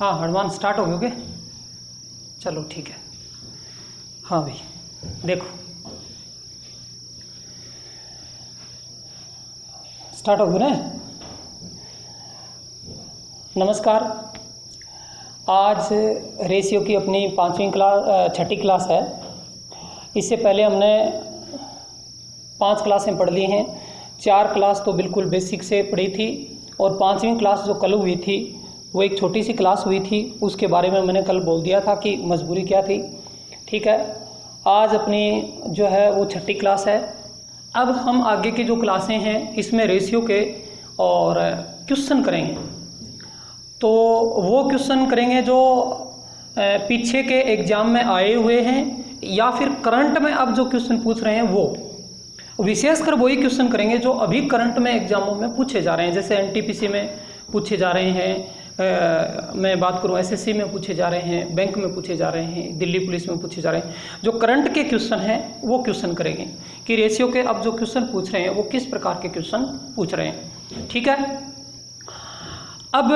हाँ advance start हो गए। चलो ठीक है। हाँ भाई देखो स्टार्ट हो गया ना। नमस्कार। आज रेशियो की अपनी 6ठी क्लास है। इससे पहले हमने 5 क्लासें पढ़ ली हैं। 4 क्लास तो बिल्कुल बेसिक से पढ़ी थी और 5वीं क्लास जो कल हुई थी वो एक छोटी सी क्लास हुई थी। उसके बारे में मैंने कल बोल दिया था कि मजबूरी क्या थी। ठीक है, आज अपनी जो है वो 6ठी क्लास है। अब हम आगे की जो क्लासें हैं इसमें रेशियो के और क्वेश्चन करेंगे। तो वो क्वेश्चन करेंगे जो पीछे के एग्ज़ाम में आए हुए हैं या फिर करंट में अब जो क्वेश्चन पूछ रहे हैं वो विशेषकर वही क्वेश्चन करेंगे जो अभी करंट में एग्जामों में पूछे जा रहे हैं। जैसे एनटीपीसी में पूछे जा रहे हैं, मैं बात करूं एसएससी में पूछे जा रहे हैं, बैंक में पूछे जा रहे हैं, दिल्ली पुलिस में पूछे जा रहे हैं। जो करंट के क्वेश्चन हैं वो क्वेश्चन करेंगे कि रेशियो के अब जो क्वेश्चन पूछ रहे हैं वो किस प्रकार के क्वेश्चन पूछ रहे हैं। ठीक है, अब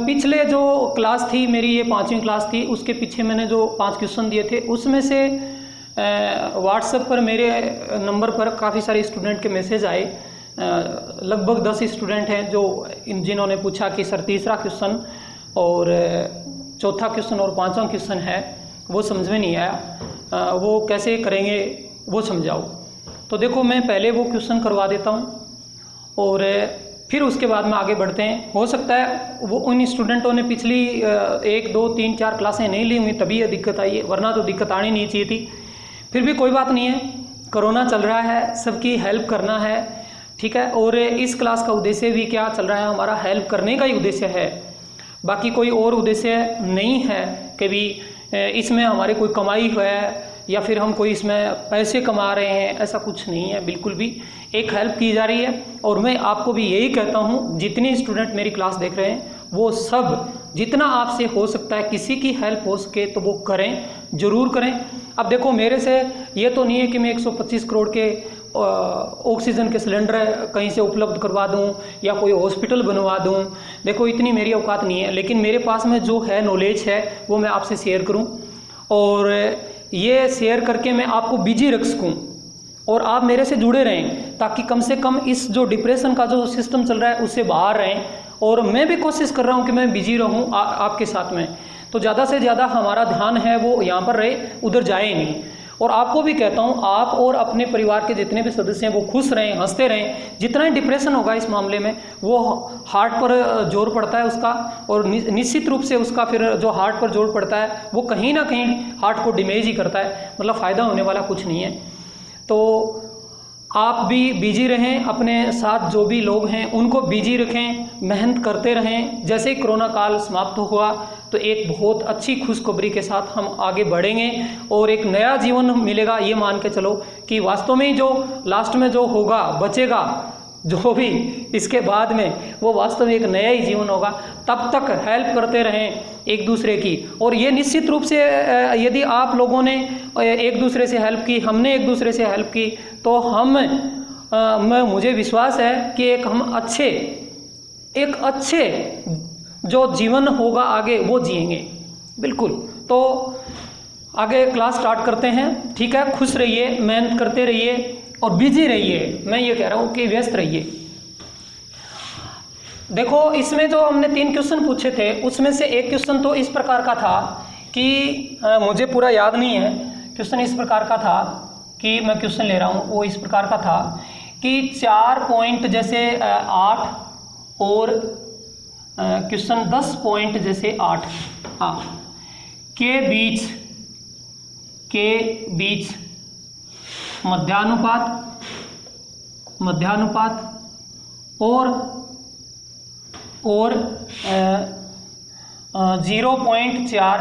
पिछले जो क्लास थी मेरी, ये 5वीं क्लास थी, उसके पीछे मैंने जो 5 क्वेश्चन दिए थे उसमें से व्हाट्सएप पर मेरे नंबर पर काफ़ी सारे स्टूडेंट के मैसेज आए। लगभग 10 स्टूडेंट हैं जो जिन्होंने पूछा कि सर तीसरा क्वेश्चन और चौथा क्वेश्चन और 5वां क्वेश्चन है वो समझ में नहीं आया, वो कैसे करेंगे वो समझाओ। तो देखो मैं पहले वो क्वेश्चन करवा देता हूँ और फिर उसके बाद में आगे बढ़ते हैं। हो सकता है वो उन स्टूडेंटों ने पिछली 1, 2, 3, 4 क्लासें नहीं ली हुई तभी ये दिक्कत आई है, वरना तो दिक्कत आनी नहीं चाहिए थी। फिर भी कोई बात नहीं है, कोरोना चल रहा है, सबकी हेल्प करना है। ठीक है, और इस क्लास का उद्देश्य भी क्या चल रहा है, हमारा हेल्प करने का ही उद्देश्य है, बाकी कोई और उद्देश्य नहीं है कि भी इसमें हमारी कोई कमाई है या फिर हम कोई इसमें पैसे कमा रहे हैं, ऐसा कुछ नहीं है। बिल्कुल भी एक हेल्प की जा रही है। और मैं आपको भी यही कहता हूँ, जितने स्टूडेंट मेरी क्लास देख रहे हैं वो सब जितना आपसे हो सकता है किसी की हेल्प हो सके तो वो करें, ज़रूर करें। अब देखो मेरे से ये तो नहीं है कि मैं 125 करोड़ के ऑक्सीजन के सिलेंडर कहीं से उपलब्ध करवा दूं या कोई हॉस्पिटल बनवा दूं। देखो इतनी मेरी औकात नहीं है, लेकिन मेरे पास में जो है नॉलेज है वो मैं आपसे शेयर करूं और ये शेयर करके मैं आपको बिजी रख सकूं और आप मेरे से जुड़े रहें, ताकि कम से कम इस जो डिप्रेशन का जो सिस्टम चल रहा है उससे बाहर रहें। और मैं भी कोशिश कर रहा हूँ कि मैं बिजी रहूँ आपके साथ में, तो ज़्यादा से ज़्यादा हमारा ध्यान है वो यहाँ पर रहे, उधर जाए नहीं। और आपको भी कहता हूँ, आप और अपने परिवार के जितने भी सदस्य हैं वो खुश रहें, हंसते रहें। जितना ही डिप्रेशन होगा इस मामले में वो हार्ट पर जोर पड़ता है उसका, और निश्चित रूप से उसका फिर जो हार्ट पर जोर पड़ता है वो कहीं ना कहीं हार्ट को डैमेज ही करता है, मतलब फ़ायदा होने वाला कुछ नहीं है। तो आप भी बिजी रहें, अपने साथ जो भी लोग हैं उनको बिजी रखें, मेहनत करते रहें। जैसे ही कोरोना काल समाप्त हुआ तो एक बहुत अच्छी खुशखबरी के साथ हम आगे बढ़ेंगे और एक नया जीवन मिलेगा। ये मान के चलो कि वास्तव में जो लास्ट में जो होगा बचेगा, जो भी इसके बाद में, वो वास्तव में एक नया ही जीवन होगा। तब तक हेल्प करते रहें एक दूसरे की। और ये निश्चित रूप से यदि आप लोगों ने एक दूसरे से हेल्प की, हमने एक दूसरे से हेल्प की, तो मुझे विश्वास है कि एक अच्छे जो जीवन होगा आगे वो जिएंगे। बिल्कुल। तो आगे क्लास स्टार्ट करते हैं। ठीक है, खुश रहिए, मेहनत करते रहिए और बिजी रहिए। मैं ये कह रहा हूँ कि व्यस्त रहिए। देखो इसमें जो हमने 3 क्वेश्चन पूछे थे उसमें से एक क्वेश्चन तो इस प्रकार का था कि मुझे पूरा याद नहीं है। क्वेश्चन इस प्रकार का था कि मैं क्वेश्चन ले रहा हूँ, वो इस प्रकार का था कि 4 पॉइंट जैसे 8 और क्वेश्चन 10 पॉइंट जैसे 8 के बीच मध्यानुपात और 0.4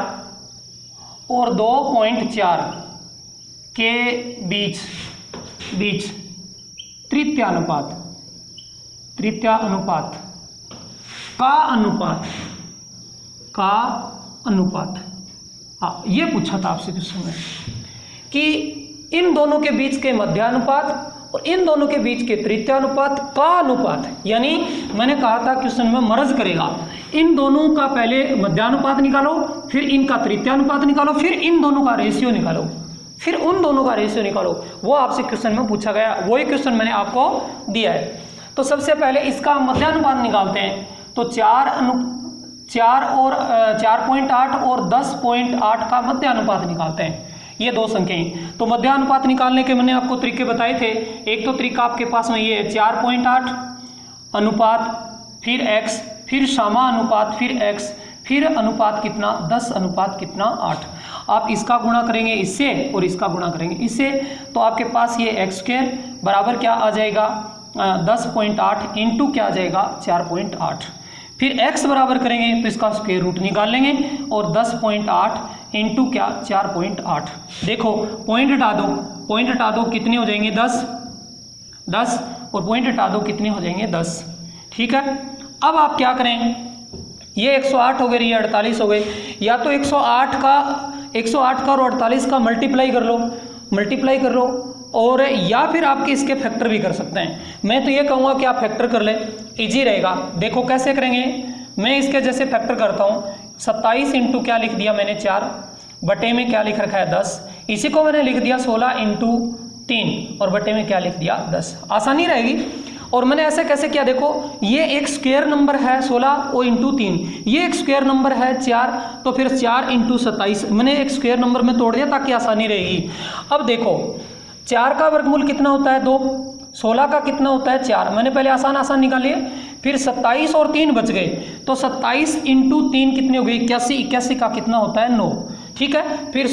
और 2.4 के बीच तृतीय अनुपात का अनुपात हाँ, ये पूछा था आपसे क्वेश्चन में कि इन दोनों के बीच के मध्यानुपात और इन दोनों के बीच के तृतीयानुपात का अनुपात, यानी मैंने कहा था क्वेश्चन में मर्ज करेगा, इन दोनों का पहले मध्यानुपात निकालो, फिर इनका तृतीयानुपात निकालो, फिर इन दोनों का रेशियो निकालो, फिर उन दोनों का रेशियो निकालो। वो आपसे क्वेश्चन में पूछा गया, वही क्वेश्चन मैंने आपको दिया है। तो सबसे पहले इसका मध्यानुपात निकालते हैं। तो 4.8 और 10.8 का मध्यानुपात निकालते हैं, ये दो संख्याएं। तो मध्यानुपात निकालने के मैंने आपको तरीके बताए थे। एक तो तरीका आपके पास में ये है 4.8 अनुपात फिर x, फिर समानुपात फिर x, फिर अनुपात कितना 10 अनुपात कितना 8। आप इसका गुणा करेंगे इससे और इसका गुणा करेंगे इससे, तो आपके पास ये x² बराबर क्या आ जाएगा 10.8 इंटू क्या आ जाएगा 4.8। फिर x बराबर करेंगे तो इसका स्क्वायर रूट निकाल लेंगे और 10.8 इंटू क्या 4.8। देखो पॉइंट हटा दो, पॉइंट हटा दो कितने हो जाएंगे 10 और पॉइंट हटा दो कितने हो जाएंगे 10। ठीक है, अब आप क्या करें, ये 108 हो गए, ये 48 हो गए, या तो 108 का और 48 का मल्टीप्लाई कर लो और या फिर आपके इसके फैक्टर भी कर सकते हैं। मैं तो ये कहूँगा कि आप फैक्टर कर लें, इजी रहेगा। देखो कैसे करेंगे, मैं इसके जैसे फैक्टर करता हूँ। 27 इंटू क्या लिख दिया मैंने 4 बटे में क्या लिख रखा है 10, इसी को मैंने लिख दिया 16 इंटू 3 और बटे में क्या लिख दिया 10। आसानी रहेगी। और मैंने ऐसे कैसे किया, देखो ये एक स्क्वायर नंबर है 16 और इंटू 3, ये एक स्क्वायर नंबर है 4, तो फिर 4 इंटू 27 मैंने एक स्क्वायर नंबर में तोड़ दिया ताकि आसानी रहेगी। अब देखो 4 का वर्गमूल कितना होता है 2, 16 का कितना होता है 4, मैंने पहले आसान निकालिए। फिर 27 और 3 बच गए, तो 27 इंटू 3 कितनी हो गई 81 का कितना होता है 9। ठीक है, फिर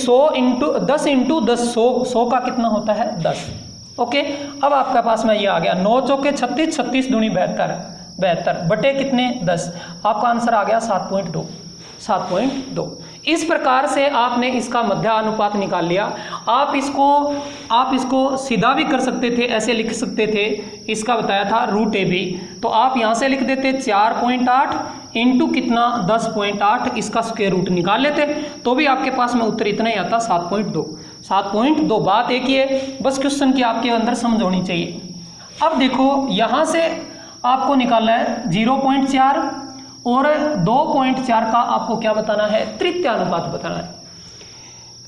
10 इंटू 10 100 का कितना होता है 10। ओके, अब आपके पास में ये आ गया 9 चौके 36, 36 दूनी 72 बटे कितने 10, आपका आंसर आ गया 7.2। इस प्रकार से आपने इसका मध्यानुपात निकाल लिया। आप इसको सीधा भी कर सकते थे, ऐसे लिख सकते थे, इसका बताया था √AB, तो आप यहाँ से लिख देते 4.8 इंटू कितना 10.8, इसका स्क्वायर रूट निकाल लेते, तो भी आपके पास में उत्तर इतना ही आता 7.2। बात एक ही है, बस क्वेश्चन की आपके अंदर समझ होनी चाहिए। अब देखो यहाँ से आपको निकालना है 0.4 और 2.4 का आपको क्या बताना है, तृतीय अनुपात बताना है,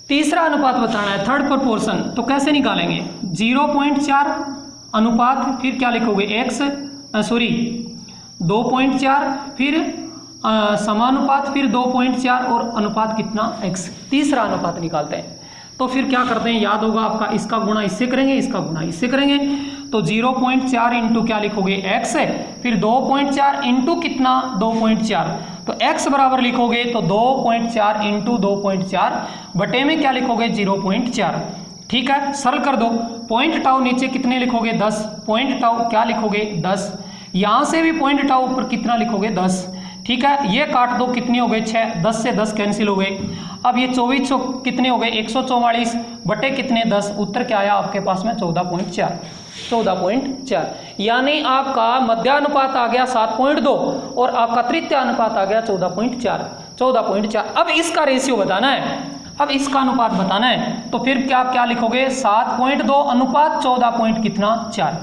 तीसरा अनुपात बताना है, थर्ड प्रोपोर्शन। तो कैसे निकालेंगे, 0.4 अनुपात फिर क्या लिखोगे 2.4 फिर समानुपात फिर 2.4 और अनुपात कितना x, तीसरा अनुपात निकालते हैं। तो फिर क्या करते हैं, याद होगा आपका, इसका गुणा इससे करेंगे, इसका गुणा इससे करेंगे, तो 0.4 इंटू क्या लिखोगे x है, फिर 2.4 इंटू कितना 2.4, तो x बराबर लिखोगे तो 2.4 इंटू 2.4 बटे में क्या लिखोगे 0.4। ठीक है, सरल कर दो, पॉइंट टाउ नीचे कितने लिखोगे 10, पॉइंट टाउ क्या लिखोगे 10, यहाँ से भी पॉइंट टाउ ऊपर कितना लिखोगे 10। ठीक है, ये काट दो कितने हो गए 6, 10 से 10 कैंसिल हो गए। अब ये 24 कितने हो गए 144 बटे कितने 10, उत्तर क्या आया आपके पास में 14.4। यानी आपका मध्यानुपात आ गया 7.2 और आपका तृतीय अनुपात आ गया 14.4। अब इसका रेशियो बताना है, अब इसका अनुपात बताना है, तो फिर क्या लिखोगे 7.2 अनुपात 14.4।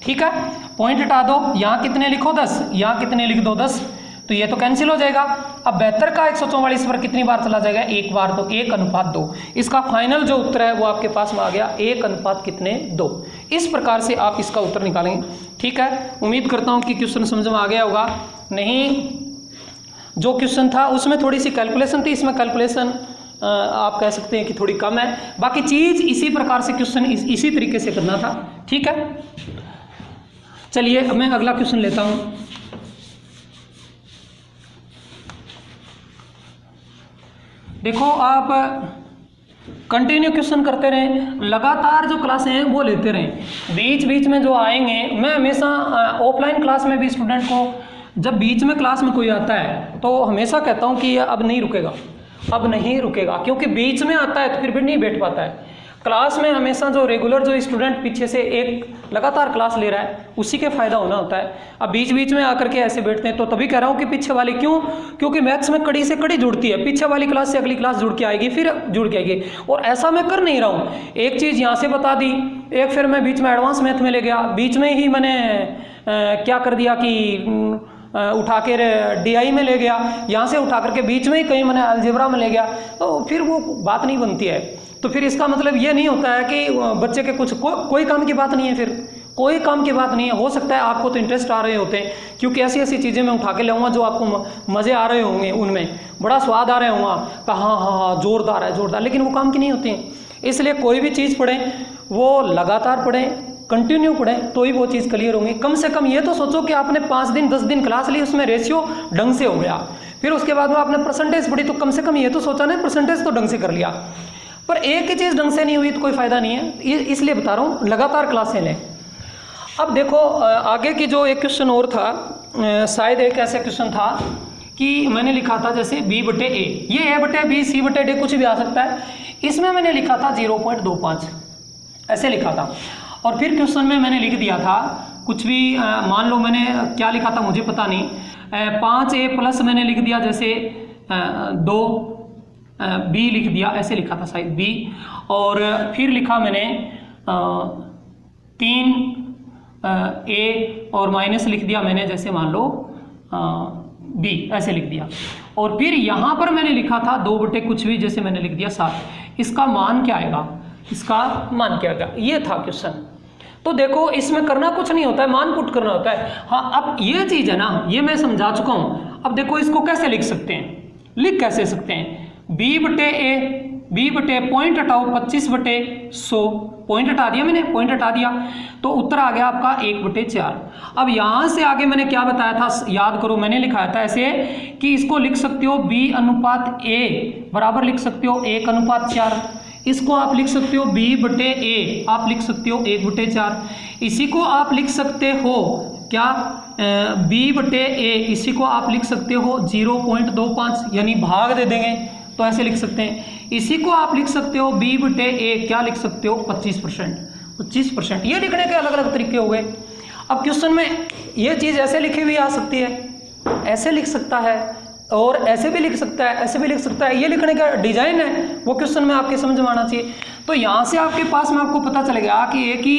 ठीक है, पॉइंट हटा दो, यहाँ कितने लिखो 10, यहाँ कितने लिख दो 10, तो ये तो कैंसिल हो जाएगा। अब 72 का 144 पर कितनी बार चला जाएगा, एक बार, तो 1:2। इसका फाइनल जो उत्तर है वो आपके पास में आ गया 1:2। इस प्रकार से आप इसका उत्तर निकालेंगे। ठीक है, उम्मीद करता हूँ कि क्वेश्चन समझ में आ गया होगा। नहीं, जो क्वेश्चन था उसमें थोड़ी सी कैलकुलेशन थी, इसमें कैलकुलेशन आप कह सकते हैं कि थोड़ी कम है, बाकी चीज़ इसी प्रकार से क्वेश्चन इसी तरीके से करना था। ठीक है, चलिए अब मैं अगला क्वेश्चन लेता हूँ। देखो आप कंटिन्यू क्वेश्चन करते रहें, लगातार जो क्लासें हैं वो लेते रहें, बीच बीच में जो आएंगे, मैं हमेशा ऑफलाइन क्लास में भी स्टूडेंट को जब बीच में क्लास में कोई आता है तो हमेशा कहता हूँ कि ये अब नहीं रुकेगा, क्योंकि बीच में आता है तो फिर भी नहीं बैठ पाता है। क्लास में हमेशा जो रेगुलर जो स्टूडेंट पीछे से एक लगातार क्लास ले रहा है उसी के फ़ायदा होना होता है। अब बीच बीच में आकर के ऐसे बैठते हैं, तो तभी कह रहा हूँ कि पीछे वाली क्योंकि मैथ्स में कड़ी से कड़ी जुड़ती है, पीछे वाली क्लास से अगली क्लास जुड़ के आएगी, फिर जुड़ के आएगी। और ऐसा मैं कर नहीं रहा हूँ, एक चीज़ यहाँ से बता दी एक फिर मैं बीच में एडवांस मैथ में ले गया, बीच में ही मैंने क्या कर दिया कि उठा के DI में ले गया, यहाँ से उठा करके बीच में ही कहीं मैंने अलजेब्रा में ले गया, तो फिर वो बात नहीं बनती है। तो फिर इसका मतलब ये नहीं होता है कि बच्चे के कुछ कोई काम की बात नहीं है, फिर कोई काम की बात नहीं है। हो सकता है आपको तो इंटरेस्ट आ रहे होते हैं, क्योंकि ऐसी ऐसी चीज़ें मैं उठा के लाऊंगा जो आपको मज़े आ रहे होंगे, उनमें बड़ा स्वाद आ रहे होगा, कहा हाँ जोरदार है जोरदार, लेकिन वो काम की नहीं होती हैं। इसलिए कोई भी चीज़ पढ़ें वो लगातार पढ़ें, कंटिन्यू पढ़ें, तो ही वो चीज़ क्लियर होंगी। कम से कम ये तो सोचो कि आपने 5 दिन 10 दिन क्लास ली, उसमें रेशियो ढंग से हो गया, फिर उसके बाद में आपने परसेंटेज पढ़ी, तो कम से कम ये तो सोचा ना परसेंटेज तो ढंग से कर लिया। पर एक ही चीज़ ढंग से नहीं हुई तो कोई फ़ायदा नहीं है, इसलिए बता रहा हूँ लगातार क्लासें लें। अब देखो आगे की जो एक क्वेश्चन और था, शायद एक ऐसा क्वेश्चन था कि मैंने लिखा था जैसे B/A, ये A/B C/D कुछ भी आ सकता है, इसमें मैंने लिखा था 0.25 ऐसे लिखा था। और फिर क्वेश्चन में मैंने लिख दिया था कुछ भी, मान लो मैंने क्या लिखा था मुझे पता नहीं, 5A प्लस मैंने लिख दिया जैसे 2B लिख दिया, ऐसे लिखा था शायद B, और फिर लिखा मैंने 3A और माइनस लिख दिया मैंने जैसे मान लो B, ऐसे लिख दिया। और फिर यहाँ पर मैंने लिखा था 2 कुछ भी, जैसे मैंने लिख दिया 7। इसका मान क्या आएगा, इसका मान क्या आएगा, ये था क्वेश्चन। तो देखो इसमें करना कुछ नहीं होता है, मान पुट करना होता है। हाँ अब ये चीज़ है ना, ये मैं समझा चुका हूँ। अब देखो इसको कैसे लिख सकते हैं, लिख कैसे सकते हैं, B/A पॉइंट हटाओ 25/100, पॉइंट हटा दिया मैंने, पॉइंट हटा दिया, तो उत्तर आ गया आपका 1/4। अब यहाँ से आगे मैंने क्या बताया था, याद करो, मैंने लिखाया था ऐसे कि इसको लिख सकते हो B/A बराबर लिख सकते हो 1/4, इसको आप लिख सकते हो B/A आप लिख सकते हो 1/4, इसी को आप लिख सकते हो क्या B/A, इसी को आप लिख सकते हो 0.25 यानी भाग दे देंगे तो ऐसे लिख सकते हैं। इसी को आप लिख सकते हो B/A क्या लिख सकते हो 25%। ये लिखने के अलग अलग तरीके हो गए। अब क्वेश्चन में ये चीज़ ऐसे लिखी हुई आ सकती है, ऐसे लिख सकता है, और ऐसे भी लिख सकता है, ऐसे भी लिख सकता है। ये लिखने का डिजाइन है वो क्वेश्चन में आपके समझ में आना चाहिए। तो यहाँ से आपके पास में आपको पता चलेगा कि A की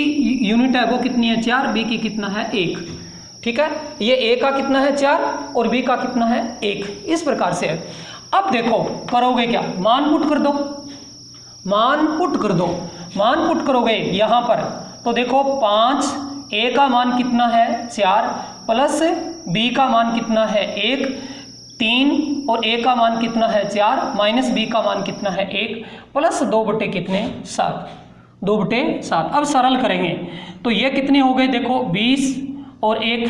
यूनिट है वो कितनी है 4, B की कितना है 1, ठीक है। ये A का कितना है 4 और B का कितना है 1, इस प्रकार से है। अब देखो करोगे क्या, मान पुट कर दो, मान पुट कर दो, मान पुट करोगे यहाँ पर, तो देखो 5, A का मान कितना है 4 प्लस B का मान कितना है 1, 3 और A का मान कितना है 4 माइनस B का मान कितना है 1 प्लस 2/7, 2/7। अब सरल करेंगे तो ये कितने हो गए, देखो 20 और 1,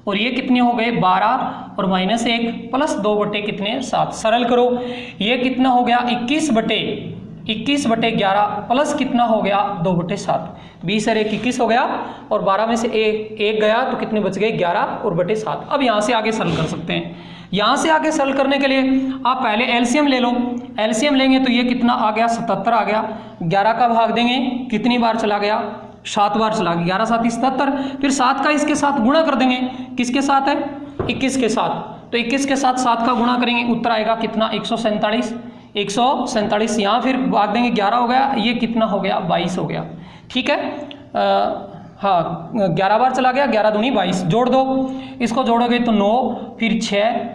और ये कितने हो गए 12 और माइनस 1 प्लस 2/7। सरल करो, ये कितना हो गया 21/11 प्लस कितना हो गया 2/7। 20 और 1 21 हो गया, और 12 में से 1 गया तो कितने बच गए 11 और 7। अब यहाँ से आगे सरल कर सकते हैं। यहाँ से आगे सरल करने के लिए आप पहले एलसीएम ले लो, एलसीएम लेंगे तो ये कितना आ गया 77 आ गया। 11 का भाग देंगे, कितनी बार चला गया 7 बार चला गया, 11 7 77। फिर 7 का इसके साथ गुणा कर देंगे, किसके साथ है 21 के साथ, तो 21 के साथ 7 का गुणा करेंगे, उत्तर आएगा कितना 147। यहाँ फिर भाग देंगे 11 हो गया, ये कितना हो गया 22 हो गया, ठीक है। हाँ 11 बार चला गया, 11 दूनी 22, जोड़ दो, इसको जोड़ोगे तो 9 फिर 6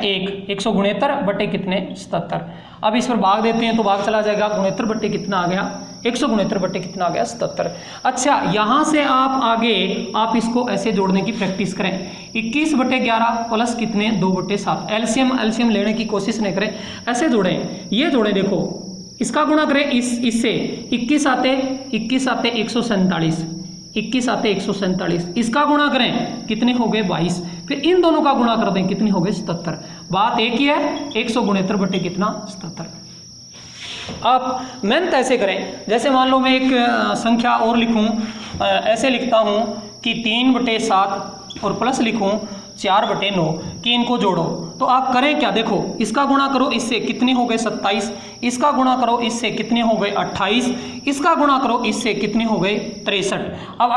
1 169 बटे कितने 77। अब इस पर भाग देते हैं तो भाग चला जाएगा, 69 बटे कितना आ गया 169 बटे कितना आ गया 77। अच्छा यहाँ से आप आगे आप इसको ऐसे जोड़ने की प्रैक्टिस करें, 21/11 प्लस कितने 2/7। एलसीएम लेने की कोशिश नहीं करें, ऐसे जोड़ें, ये जोड़ें, देखो इसका गुणा करें इससे, 21 आते 147, 21 आते 147, इसका गुणा करें कितने हो गए 22, फिर इन दोनों का गुणा कर दें कितने हो गए 77। बात एक ही है, 169 बटे कितना 77। आप मेहनत ऐसे करें, जैसे मान लो मैं एक संख्या और लिखूं, ऐसे लिखता हूं कि 3/7 और प्लस लिखूं 4/9 कि इनको जोड़ो, तो आप करें क्या, देखो इसका गुणा करो इससे कितने हो गए 27, इसका गुणा करो इससे कितने हो गए 28, इसका गुणा करो इससे कितने हो गए 63। अब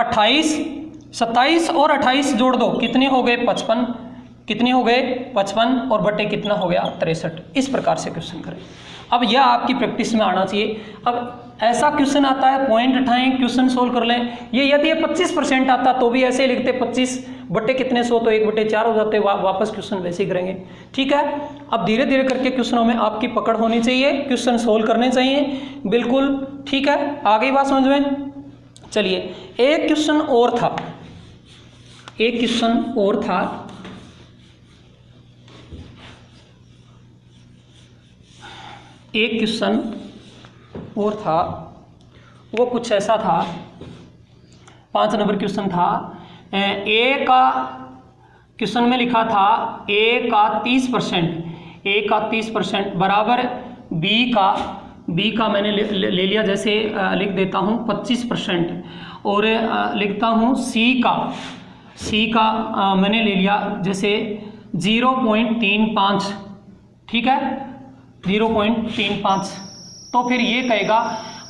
27 और 28 जोड़ दो, कितने हो गए 55, कितने हो गए 55 और बटे कितना हो गया 63। इस प्रकार से क्वेश्चन करें। अब यह आपकी प्रैक्टिस में आना चाहिए। अब ऐसा क्वेश्चन आता है, पॉइंट उठाएं, क्वेश्चन सोल्व कर लें। ये यदि 25% आता तो भी ऐसे ही लिखते, 25 बटे कितने 100 तो 1/4 हो जाते, वापस क्वेश्चन वैसे ही करेंगे। ठीक है, अब धीरे धीरे करके क्वेश्चनों में आपकी पकड़ होनी चाहिए, क्वेश्चन सोल्व करने चाहिए, बिल्कुल ठीक है। आगे बात समझ में। चलिए एक क्वेश्चन और था, एक क्वेश्चन और था, एक क्वेश्चन और था, वो कुछ ऐसा था, 5 नंबर क्वेश्चन था। ए का क्वेश्चन में लिखा था ए का 30% बराबर बी का मैंने ले लिया, जैसे लिख देता हूँ 25%, और लिखता हूँ सी का मैंने ले लिया जैसे 0.35, ठीक है 0.35। तो फिर ये कहेगा,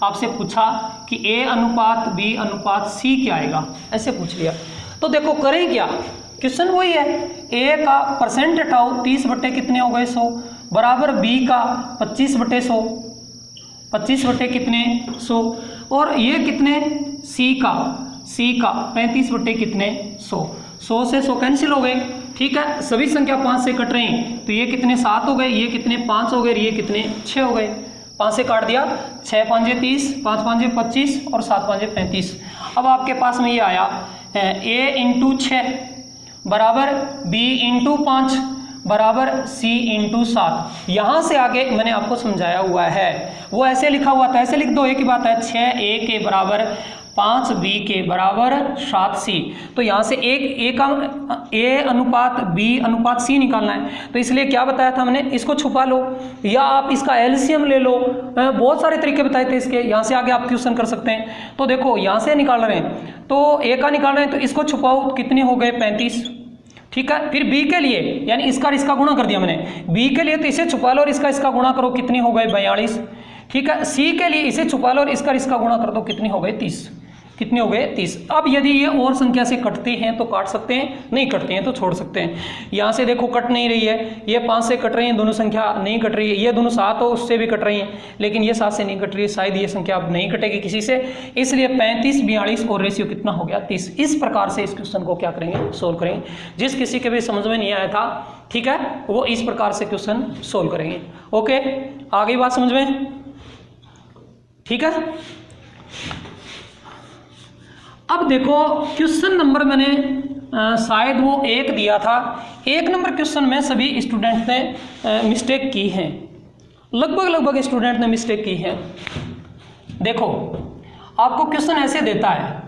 आपसे पूछा कि ए अनुपात बी अनुपात सी क्या आएगा, ऐसे पूछ लिया। तो देखो करें क्या, क्वेश्चन वही है, ए का परसेंट हटाओ, 30 बटे कितने हो गए 100, बराबर बी का 25/100, 25 बटे कितने 100, और ये कितने सी का 35 बटे कितने 100, 100 से 100 कैंसिल हो गए। ठीक है, सभी संख्या 5 से कट रही हैं, तो ये कितने 7 हो गए, ये कितने 5 हो गए, ये कितने 6 हो गए। 5 से काट दिया, 6 5 30, 5 5 25 और 7 5 35। अब आपके पास में ये आया a × 6 बराबर b × 5 बराबर c × 7। यहाँ से आगे मैंने आपको समझाया हुआ है, वो ऐसे लिखा हुआ था, ऐसे लिख दो, एक ही बात है, 6a के बराबर 5b के बराबर 7c। तो यहाँ से a अनुपात b अनुपात c निकालना है, तो इसलिए क्या बताया था हमने, इसको छुपा लो या आप इसका एलसीएम ले लो, बहुत सारे तरीके बताए थे इसके। यहाँ से आगे आप क्वेश्चन कर सकते हैं। तो देखो यहाँ से निकाल रहे हैं, तो a का निकाल रहे हैं, तो इसको छुपाओ, कितने हो गए 35, ठीक है। फिर b के लिए, यानी इसका गुणा कर दिया मैंने, b के लिए तो इसे छुपा लो और इसका गुणा करो, कितने हो गए 42, ठीक है। c के लिए इसे छुपा लो और इसका गुणा कर दो, कितने हो गए 30, कितने हो गए 30। अब यदि ये और संख्या से कटते हैं तो काट सकते हैं, नहीं कटते हैं तो छोड़ सकते हैं। यहाँ से देखो कट नहीं रही है, ये 5 से कट रही है, दोनों संख्या नहीं कट रही है, ये दोनों 7 हो उससे भी कट रही हैं, लेकिन ये 7 से नहीं कट रही है, शायद ये संख्या अब नहीं कटेगी किसी से, इसलिए 35 42 और रेशियो कितना हो गया 30। इस प्रकार से इस क्वेश्चन को क्या करेंगे, सोल्व करेंगे। जिस किसी के भी समझ में नहीं आया था, ठीक है, वो इस प्रकार से क्वेश्चन सोल्व करेंगे। ओके, आगे बात समझ में, ठीक है। अब देखो क्वेश्चन नंबर मैंने शायद वो 1 दिया था, 1 नंबर क्वेश्चन में सभी स्टूडेंट ने मिस्टेक की है, लगभग स्टूडेंट ने मिस्टेक की है। देखो आपको क्वेश्चन ऐसे देता है,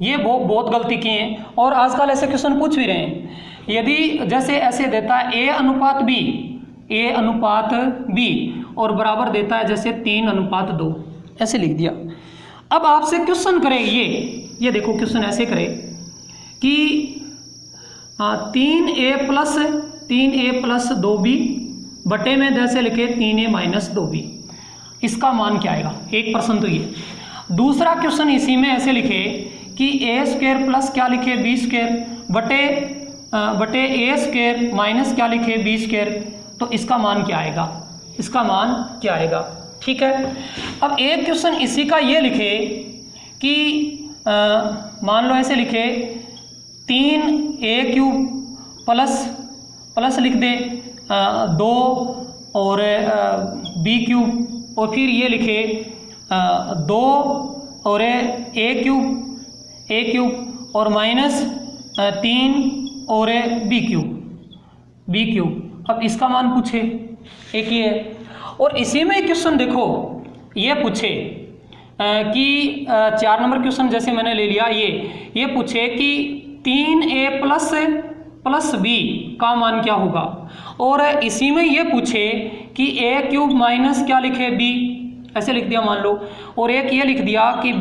ये बहुत गलती की है, और आजकल ऐसे क्वेश्चन पूछ भी रहे हैं। यदि जैसे ऐसे देता है a अनुपात b और बराबर देता है जैसे 3:2, ऐसे लिख दिया। अब आपसे क्वेश्चन करे ये देखो क्वेश्चन ऐसे करे कि 3a प्लस 2b बटे में जैसे लिखे 3a - 2b, इसका मान क्या आएगा, 1% तो ये। दूसरा क्वेश्चन इसी में ऐसे लिखे कि a² प्लस क्या लिखे b² बटे a² माइनस क्या लिखे b², तो इसका मान क्या आएगा, इसका मान क्या आएगा, ठीक है। अब एक क्वेश्चन इसी का ये लिखे कि मान लो ऐसे लिखे 3a³ प्लस लिख दे 2 और b³ और फिर ये लिखे 2 और a³ और माइनस 3 और b³। अब इसका मान पूछे, एक ये है। और इसी में क्वेश्चन देखो ये पूछे कि 4 नंबर क्वेश्चन जैसे मैंने ले लिया, ये पूछे कि 3a प्लस b का मान क्या होगा, और इसी में ये पूछे कि a³ माइनस क्या लिखे b, ऐसे लिख दिया मान लो, और एक ये लिख दिया कि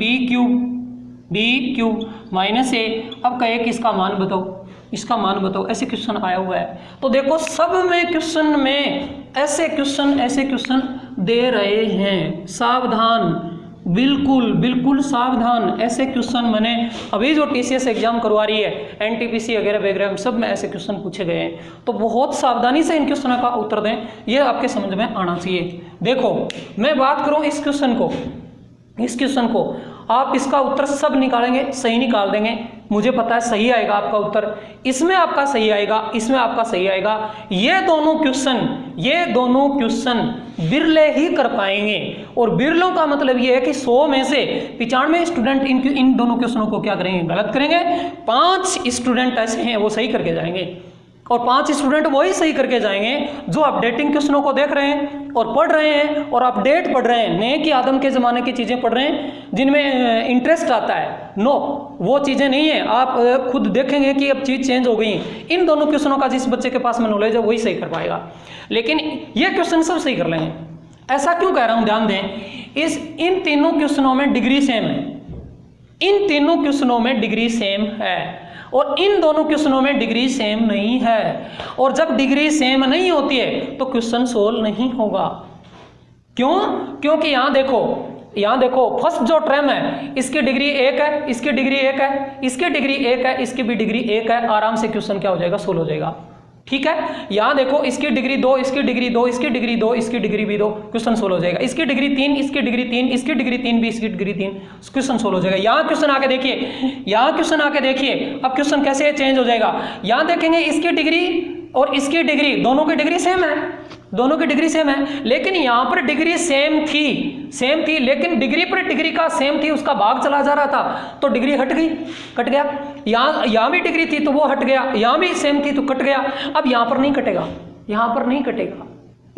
b³ माइनस a। अब कहे कि इसका मान बताओ, इसका मान बताओ, ऐसे क्वेश्चन आया हुआ है। तो देखो सब में क्वेश्चन में ऐसे क्वेश्चन दे रहे हैं, सावधान, बिल्कुल सावधान। ऐसे क्वेश्चन मैंने अभी जो TCS एग्जाम करवा रही है, NTPC वगैरह सब में ऐसे क्वेश्चन पूछे गए हैं, तो बहुत सावधानी से इन क्वेश्चनों का उत्तर दें, ये आपके समझ में आना चाहिए। देखो मैं बात करूं इस क्वेश्चन को, इस क्वेश्चन को आप इसका उत्तर सब निकालेंगे, सही निकाल देंगे, मुझे पता है सही आएगा आपका उत्तर, इसमें आपका सही आएगा, इसमें आपका सही आएगा। ये दोनों क्वेश्चन बिरले ही कर पाएंगे, और बिरलों का मतलब ये है कि 100 में से 95 स्टूडेंट इन दोनों क्वेश्चनों को क्या करेंगे, गलत करेंगे। 5 स्टूडेंट ऐसे हैं वो सही करके जाएंगे, और 5 स्टूडेंट वही सही करके जाएंगे जो अपडेटिंग क्वेश्चनों को देख रहे हैं और पढ़ रहे हैं, और अपडेट पढ़ रहे हैं, नए की आदम के ज़माने की चीज़ें पढ़ रहे हैं जिनमें इंटरेस्ट आता है। नो, वो चीज़ें नहीं है, आप खुद देखेंगे कि अब चीज़ चेंज हो गई। इन दोनों क्वेश्चनों का जिस बच्चे के पास में नॉलेज है वही सही कर पाएगा, लेकिन ये क्वेश्चन सब सही कर लेंगे। ऐसा क्यों कह रहा हूँ, ध्यान दें, इन तीनों क्वेश्चनों में डिग्री सेम है, इन तीनों क्वेश्चनों में डिग्री सेम है, और इन दोनों क्वेश्चनों में डिग्री सेम नहीं है। और जब डिग्री सेम नहीं होती है तो क्वेश्चन सोल्व नहीं होगा। क्यों? क्योंकि यहाँ देखो फर्स्ट जो टर्म है इसकी डिग्री 1 है, इसकी डिग्री 1 है, इसकी डिग्री 1 है, इसकी भी डिग्री 1 है, आराम से क्वेश्चन क्या हो जाएगा, सोल्व हो जाएगा। ठीक है, यहाँ देखो इसकी डिग्री 2, इसकी डिग्री 2, इसकी डिग्री 2, इसकी डिग्री भी 2, क्वेश्चन सोल्व हो जाएगा। इसकी डिग्री 3, इसकी डिग्री 3, इसकी डिग्री 3 भी, इसकी डिग्री 3, क्वेश्चन सोल्व हो जाएगा। यहाँ क्वेश्चन आके देखिए, अब क्वेश्चन कैसे चेंज हो जाएगा। यहाँ देखेंगे इसकी डिग्री और इसकी डिग्री, दोनों की डिग्री सेम है, लेकिन यहाँ पर डिग्री सेम थी, लेकिन डिग्री पर डिग्री का सेम थी, उसका भाग चला जा रहा था तो डिग्री कट गया। यहाँ भी डिग्री थी तो वो हट गया, यहाँ भी सेम थी तो कट गया। अब यहाँ पर नहीं कटेगा,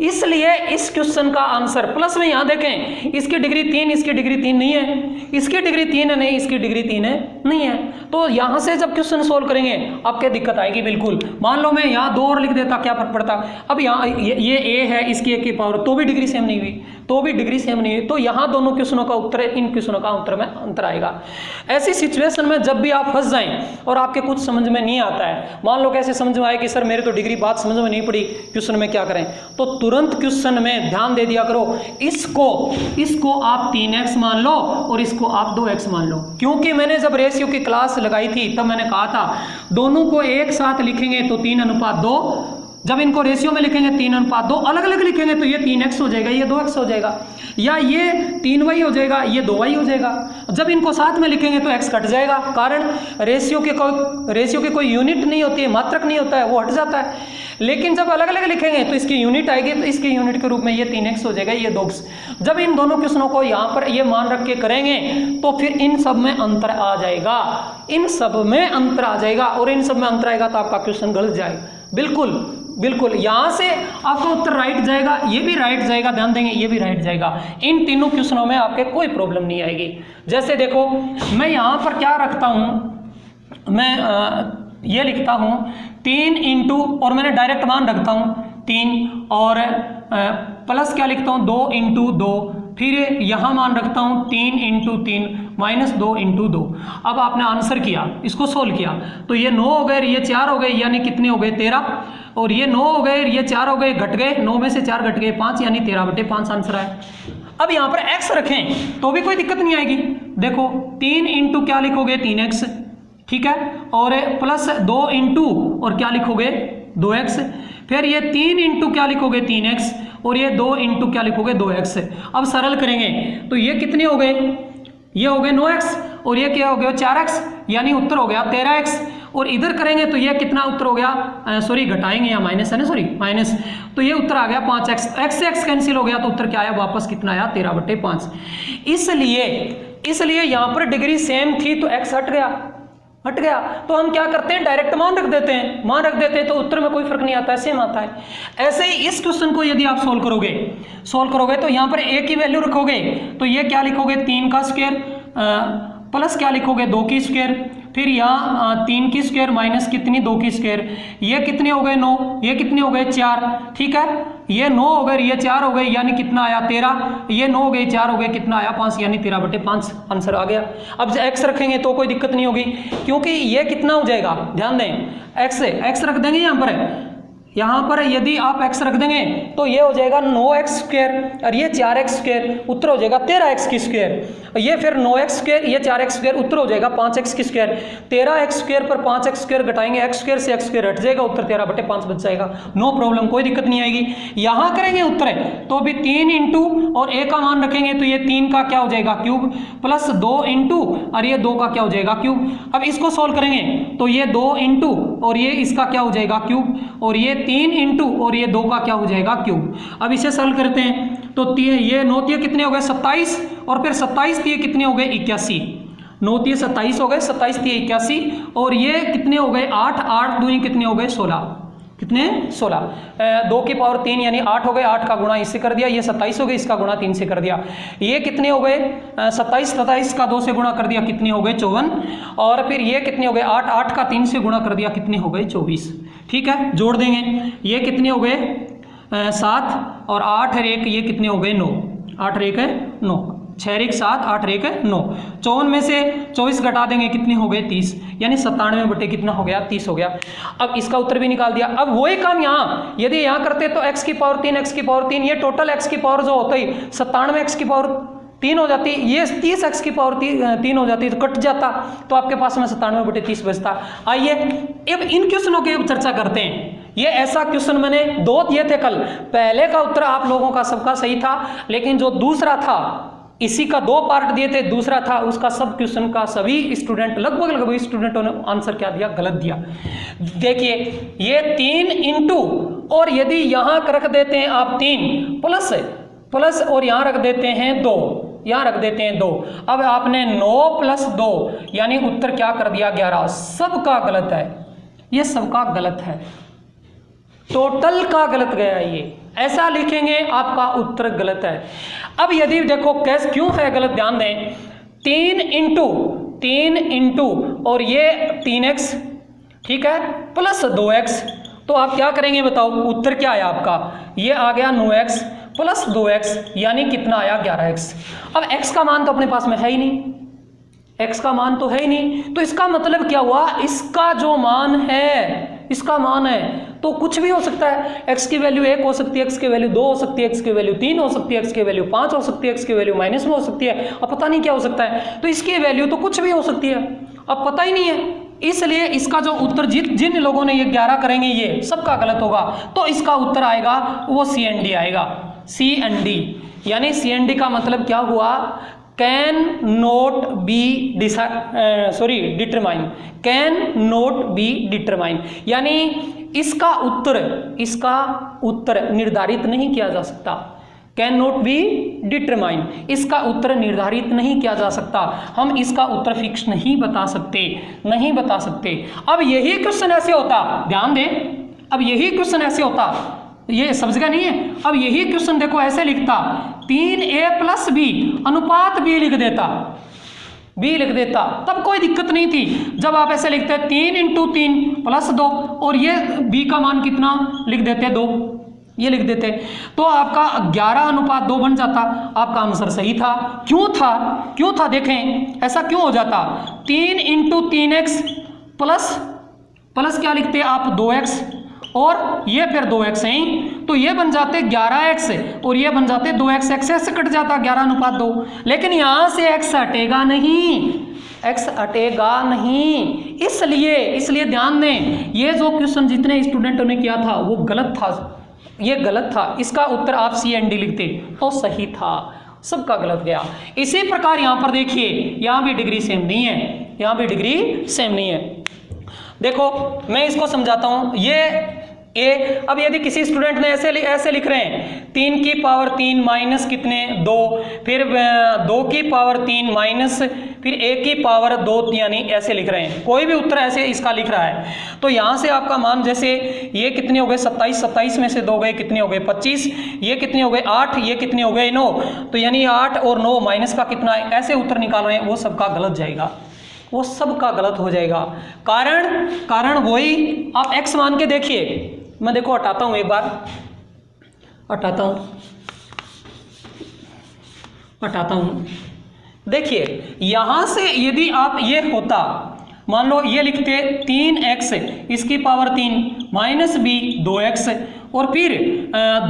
इसलिए इस क्वेश्चन का आंसर प्लस में यहाँ देखें, इसकी डिग्री 3, इसकी डिग्री 3 नहीं है, इसकी डिग्री 3 है नहीं, इसकी डिग्री 3 है नहीं है, तो यहाँ से जब क्वेश्चन सोल्व करेंगे आपके दिक्कत आएगी बिल्कुल। मान लो मैं यहाँ 2 और लिख देता, क्या फर्क पड़ता। अब यहाँ ये ए है, इसकी 1 की पावर, तो भी डिग्री सेम नहीं हुई, तो यहाँ दोनों क्वेश्चनों का उत्तर, इन क्वेश्चनों का उत्तर में अंतर आएगा। ऐसी सिचुएशन में जब भी आप फंस जाएं और आपके कुछ समझ में नहीं आता है, मान लो कैसे समझ में आए कि सर मेरे तो डिग्री बात समझ में नहीं पड़ी, क्वेश्चन में क्या करें, तो तुरंत क्वेश्चन में ध्यान दे दिया करो, इसको आप 3x मान लो और इसको आप 2x मान लो। क्योंकि मैंने जब रेशियो की क्लास लगाई थी तब मैंने कहा था दोनों को एक साथ लिखेंगे तो 3:2, जब इनको रेशियो में लिखेंगे 3:2, अलग अलग लिखेंगे तो ये 3x हो जाएगा, ये 2x हो जाएगा, या ये 3y हो जाएगा, ये 2y हो जाएगा। जब इनको साथ में लिखेंगे तो x कट जाएगा, कारण रेशियो की कोई यूनिट नहीं होती है, मात्रक नहीं होता है, वो हट जाता है। लेकिन जब अलग अलग लिखेंगे तो इसकी यूनिट आएगी, तो इसकी यूनिट के रूप में ये 3x हो जाएगा, ये 2x। जब इन दोनों क्वेश्चनों को यहाँ पर ये मान रख के करेंगे तो फिर इन सब में अंतर आ जाएगा, और इन सब में अंतर आएगा तो आपका क्वेश्चन गलत जाएगा। बिल्कुल यहाँ से आपका उत्तर राइट जाएगा, ये भी राइट जाएगा, ध्यान देंगे, ये भी राइट जाएगा। इन तीनों क्वेश्चनों में आपके कोई प्रॉब्लम नहीं आएगी। जैसे देखो मैं यहाँ पर क्या रखता हूँ, मैं ये लिखता हूँ 3 इंटू, और मैंने डायरेक्ट मान रखता हूँ 3, और प्लस क्या लिखता हूँ 2 इंटू 2, फिर यहाँ मान रखता हूँ 3 इंटू 3 माइनस 2 इंटू 2। अब आपने आंसर किया, इसको सोल्व किया, तो ये 9 हो गए, ये 4 हो गए, यानी कितने हो गए 13, और ये 9 हो गए, ये 4 हो गए, घट गए, 9 में से 4 घट गए 5, यानी 13/5 आंसर है। अब यहाँ पर x रखें तो भी कोई दिक्कत नहीं आएगी। देखो 3 इंटू क्या लिखोगे 3x, ठीक है, और प्लस 2 इंटू और क्या लिखोगे 2x, फिर ये 3 इंटू क्या लिखोगे 3x, और ये 2 इंटू क्या लिखोगे 2x। अब सरल करेंगे तो ये कितने हो गए, ये हो गए 9x, और ये क्या हो गया 4x, यानी उत्तर हो गया 13x। और इधर करेंगे तो ये कितना उत्तर हो गया, सॉरी घटाएंगे, या माइनस है ना, सॉरी माइनस, तो ये उत्तर आ गया 5x, x से x कैंसिल हो गया तो उत्तर क्या आया, वापस कितना आया 13/5। इसलिए यहाँ पर डिग्री सेम थी तो x हट गया, तो हम क्या करते हैं, डायरेक्ट मान रख देते हैं तो उत्तर में कोई फर्क नहीं आता है, सेम आता है। ऐसे ही इस क्वेश्चन को यदि आप सोल्व करोगे तो यहाँ पर a की वैल्यू रखोगे तो ये क्या लिखोगे 3 का स्क्वायर, प्लस क्या लिखोगे 2 की स्क्वायर, फिर यहाँ 3 की स्क्वायर माइनस कितनी 2 की स्क्वायर, ये कितने हो गए 9, ये कितने हो गए 4, ठीक है, ये 9 हो गए, ये 4 हो गए, यानी कितना आया 13, ये 9 हो गए 4 हो गए, कितना आया 5, यानी 13/5 आंसर आ गया। अब x रखेंगे तो कोई दिक्कत नहीं होगी, क्योंकि ये कितना हो जाएगा, ध्यान दें, x रख देंगे यहाँ पर, यहाँ पर यदि आप x रख देंगे तो ये हो जाएगा 9x² और ये 4x², उत्तर हो जाएगा 13x²। ये फिर 9x², ये 4x², उत्तर हो जाएगा 5x²। 13x² पर 5x² घटाएंगे, x² से x² हट जाएगा, उत्तर 13/5 बच जाएगा। नो प्रॉब्लम, कोई दिक्कत नहीं आएगी। यहाँ करेंगे उत्तर तो भी 3 इंटू और a का मान रखेंगे तो ये 3 का क्या हो जाएगा क्यूब, प्लस 2 इंटू और ये 2 का क्या हो जाएगा क्यूब। अब इसको सोल्व करेंगे तो ये 2 इंटू और ये इसका क्या हो जाएगा क्यूब, और ये 3 इंटू और ये 2 का क्या हो जाएगा क्यूब। अब इसे सरल करते हैं तो ये 9 कितने हो गए 27, और फिर 27 कितने हो गए 81। 9 27 हो गए, 27 81, और ये कितने हो गए 8, 8 दूनी कितने हो गए 16, कितने 16। 2 की पावर 3 यानी 8 हो गए, 8 का गुणा इससे कर दिया, ये 27 हो गए, इसका गुणा 3 से कर दिया। ये कितने हो गए 27, 27 का 2 से गुणा कर दिया, कितने हो गए 54, और फिर ये कितने हो गए 8, 8 का 3 से गुणा कर दिया, कितने हो गए 24। ठीक है, जोड़ देंगे, ये कितने हो गए 7 और 8 और 1 ये कितने हो गए 9, 8 और 1 है 9, 6 और 1 7, 8 और 1 है 9। 54 में से 24 घटा देंगे, कितने हो गए 30, यानी 97 बटे कितना हो गया 30 हो गया। अब इसका उत्तर भी निकाल दिया। अब वही काम यहाँ यदि यहाँ करते तो x की पावर 3, x की पावर 3, ये टोटल x की पावर जो होता ही 97 x की पावर 3 हो जाती, ये 30 x की पावर 3 हो जाती, तो कट जाता, तो आपके पास में 97 बटे 30 बचता। आइए अब इन क्वेश्चनों की चर्चा करते हैं। ये ऐसा क्वेश्चन मैंने 2 दिए थे कल, पहले का उत्तर आप लोगों का सबका सही था, लेकिन जो दूसरा था इसी का 2 पार्ट दिए थे, दूसरा था उसका सब क्वेश्चन का सभी स्टूडेंट लगभग स्टूडेंटों ने आंसर क्या दिया, गलत दिया। देखिए ये 3 इंटू और यदि यहाँ रख देते हैं आप 3 प्लस और यहाँ रख देते हैं 2, यहाँ रख देते हैं 2। अब आपने 9 प्लस 2 यानी उत्तर क्या कर दिया 11। सबका गलत है, ये सबका गलत है, टोटल का गलत गया ये, ऐसा लिखेंगे आपका उत्तर गलत है। अब यदि देखो कैस क्यों है गलत, ध्यान दें, 3 इंटू और ये 3x, ठीक है, प्लस 2x, तो आप क्या करेंगे बताओ, उत्तर क्या आया आपका, ये आ गया 9x प्लस 2x यानी कितना आया 11x। अब x का मान तो अपने पास में है ही नहीं, x का मान तो है ही नहीं, तो इसका मतलब क्या हुआ, इसका जो मान है, इसका मान है तो कुछ भी हो सकता है। x की वैल्यू 1 हो सकती है, x की वैल्यू 2 हो सकती है, x की वैल्यू 3 हो सकती है, x की वैल्यू 5 हो सकती है, x की वैल्यू माइनस में हो सकती है, अब पता नहीं क्या हो सकता है, तो इसकी वैल्यू तो कुछ भी हो सकती है, अब पता ही नहीं है। इसलिए इसका जो उत्तर जिन लोगों ने ये 11 करेंगे ये सबका गलत होगा, तो इसका उत्तर आएगा वो CND आएगा, CND। यानी CND का मतलब क्या हुआ, can not be determine, can not be determine, यानी इसका उत्तर निर्धारित नहीं किया जा सकता। कैन नॉट बी डिटरमाइन, इसका उत्तर निर्धारित नहीं किया जा सकता, हम इसका उत्तर फिक्स नहीं बता सकते। अब यही क्वेश्चन ऐसे होता, ध्यान दें, अब यही क्वेश्चन ऐसे होता, ये सब जगह नहीं है, अब यही क्वेश्चन देखो ऐसे लिखता, 3a प्लस b अनुपात b लिख देता, तब कोई दिक्कत नहीं थी। जब आप ऐसे लिखते 3 इंटू 3 प्लस 2 और ये b का मान कितना लिख देते 2, ये लिख देते, तो आपका 11 अनुपात 2 बन जाता, आपका आंसर सही था। क्यों था देखें, ऐसा क्यों हो जाता, 3 इंटू 3x प्लस क्या लिखते आप 2x और ये फिर 2x है, तो ये बन जाते 11x और ये बन जाते 2x, x से कट जाता 11 अनुपात 2, लेकिन यहाँ से x हटेगा नहीं, इसलिए ध्यान दें, ये जो क्वेश्चन जितने स्टूडेंटों ने किया था वो गलत था, ये गलत था, इसका उत्तर आप CND लिखते तो सही था, सबका गलत गया। इसी प्रकार यहाँ पर देखिए, यहाँ भी डिग्री सेम नहीं है, देखो मैं इसको समझाता हूँ। ये अब यदि किसी स्टूडेंट ने ऐसे लिख रहे हैं 3 की पावर 3 माइनस कितने 2, फिर 2 की पावर 3 माइनस फिर 1 की पावर 2, यानी ऐसे लिख रहे हैं, कोई भी उत्तर ऐसे इसका लिख रहा है, तो यहाँ से आपका मान जैसे ये कितने हो गए 27 में से 2 गए कितने हो गए 25, ये कितने हो गए 8, ये कितने हो गए 9, तो यानी 8 और 9 माइनस का कितना है, ऐसे उत्तर निकाल रहे हैं, वो सबका गलत हो जाएगा। कारण वही, आप x मान के देखिए, मैं देखो हटाता हूं, एक बार हटाता हूं, देखिए यहां से यदि आप ये होता, मान लो ये लिखते 3x इसकी पावर 3 माइनस बी 2x और फिर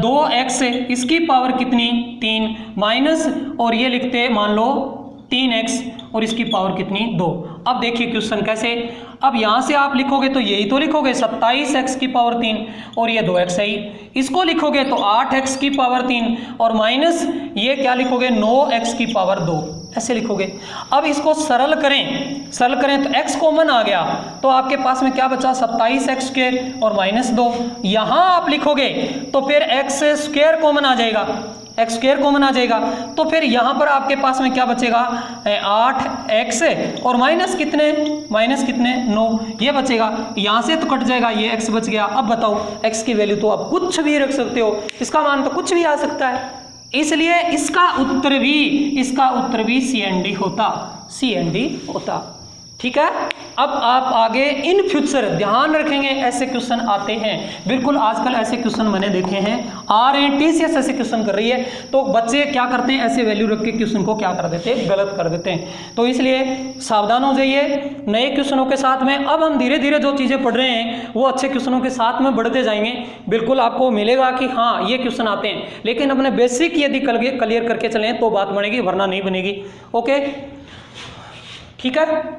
2x इसकी पावर कितनी 3 माइनस और ये लिखते हैं मान लो 3x और इसकी पावर कितनी 2। अब देखिए क्वेश्चन कैसे, अब यहाँ से आप लिखोगे तो यही तो लिखोगे 27x की पावर 3 और ये 2x है ही, इसको लिखोगे तो 8x की पावर 3 और माइनस ये क्या लिखोगे 9x की पावर 2, ऐसे लिखोगे। अब इसको सरल करें तो x कॉमन आ गया तो आपके पास में क्या बचा 27x स्क्वायर और माइनस 2। यहाँ आप लिखोगे तो फिर x स्क्वायर कॉमन आ जाएगा, x स्क्वायर कॉमन आ जाएगा तो फिर यहाँ पर आपके पास में क्या बचेगा 8x और माइनस कितने 9 ये बचेगा, यहाँ से तो कट जाएगा, ये x बच गया। अब बताओ x की वैल्यू तो आप कुछ भी रख सकते हो, इसका मान तो कुछ भी आ सकता है, इसलिए इसका उत्तर भी CND होता। ठीक है। अब आप आगे इन फ्यूचर ध्यान रखेंगे, ऐसे क्वेश्चन आते हैं, बिल्कुल आजकल ऐसे क्वेश्चन मैंने देखे हैं, आ रहे हैं, TCS ऐसे क्वेश्चन कर रही है, तो बच्चे क्या करते हैं ऐसे वैल्यू रख के क्वेश्चन को क्या कर देते हैं गलत कर देते हैं। तो इसलिए सावधान हो जाइए नए क्वेश्चनों के साथ में। अब हम धीरे धीरे जो चीज़ें पढ़ रहे हैं वो अच्छे क्वेश्चनों के साथ में बढ़ते जाएंगे, बिल्कुल आपको मिलेगा कि हाँ ये क्वेश्चन आते हैं, लेकिन अपने बेसिक यदि क्लियर करके चलें तो बात बनेगी, वरना नहीं बनेगी। ओके ठीक है।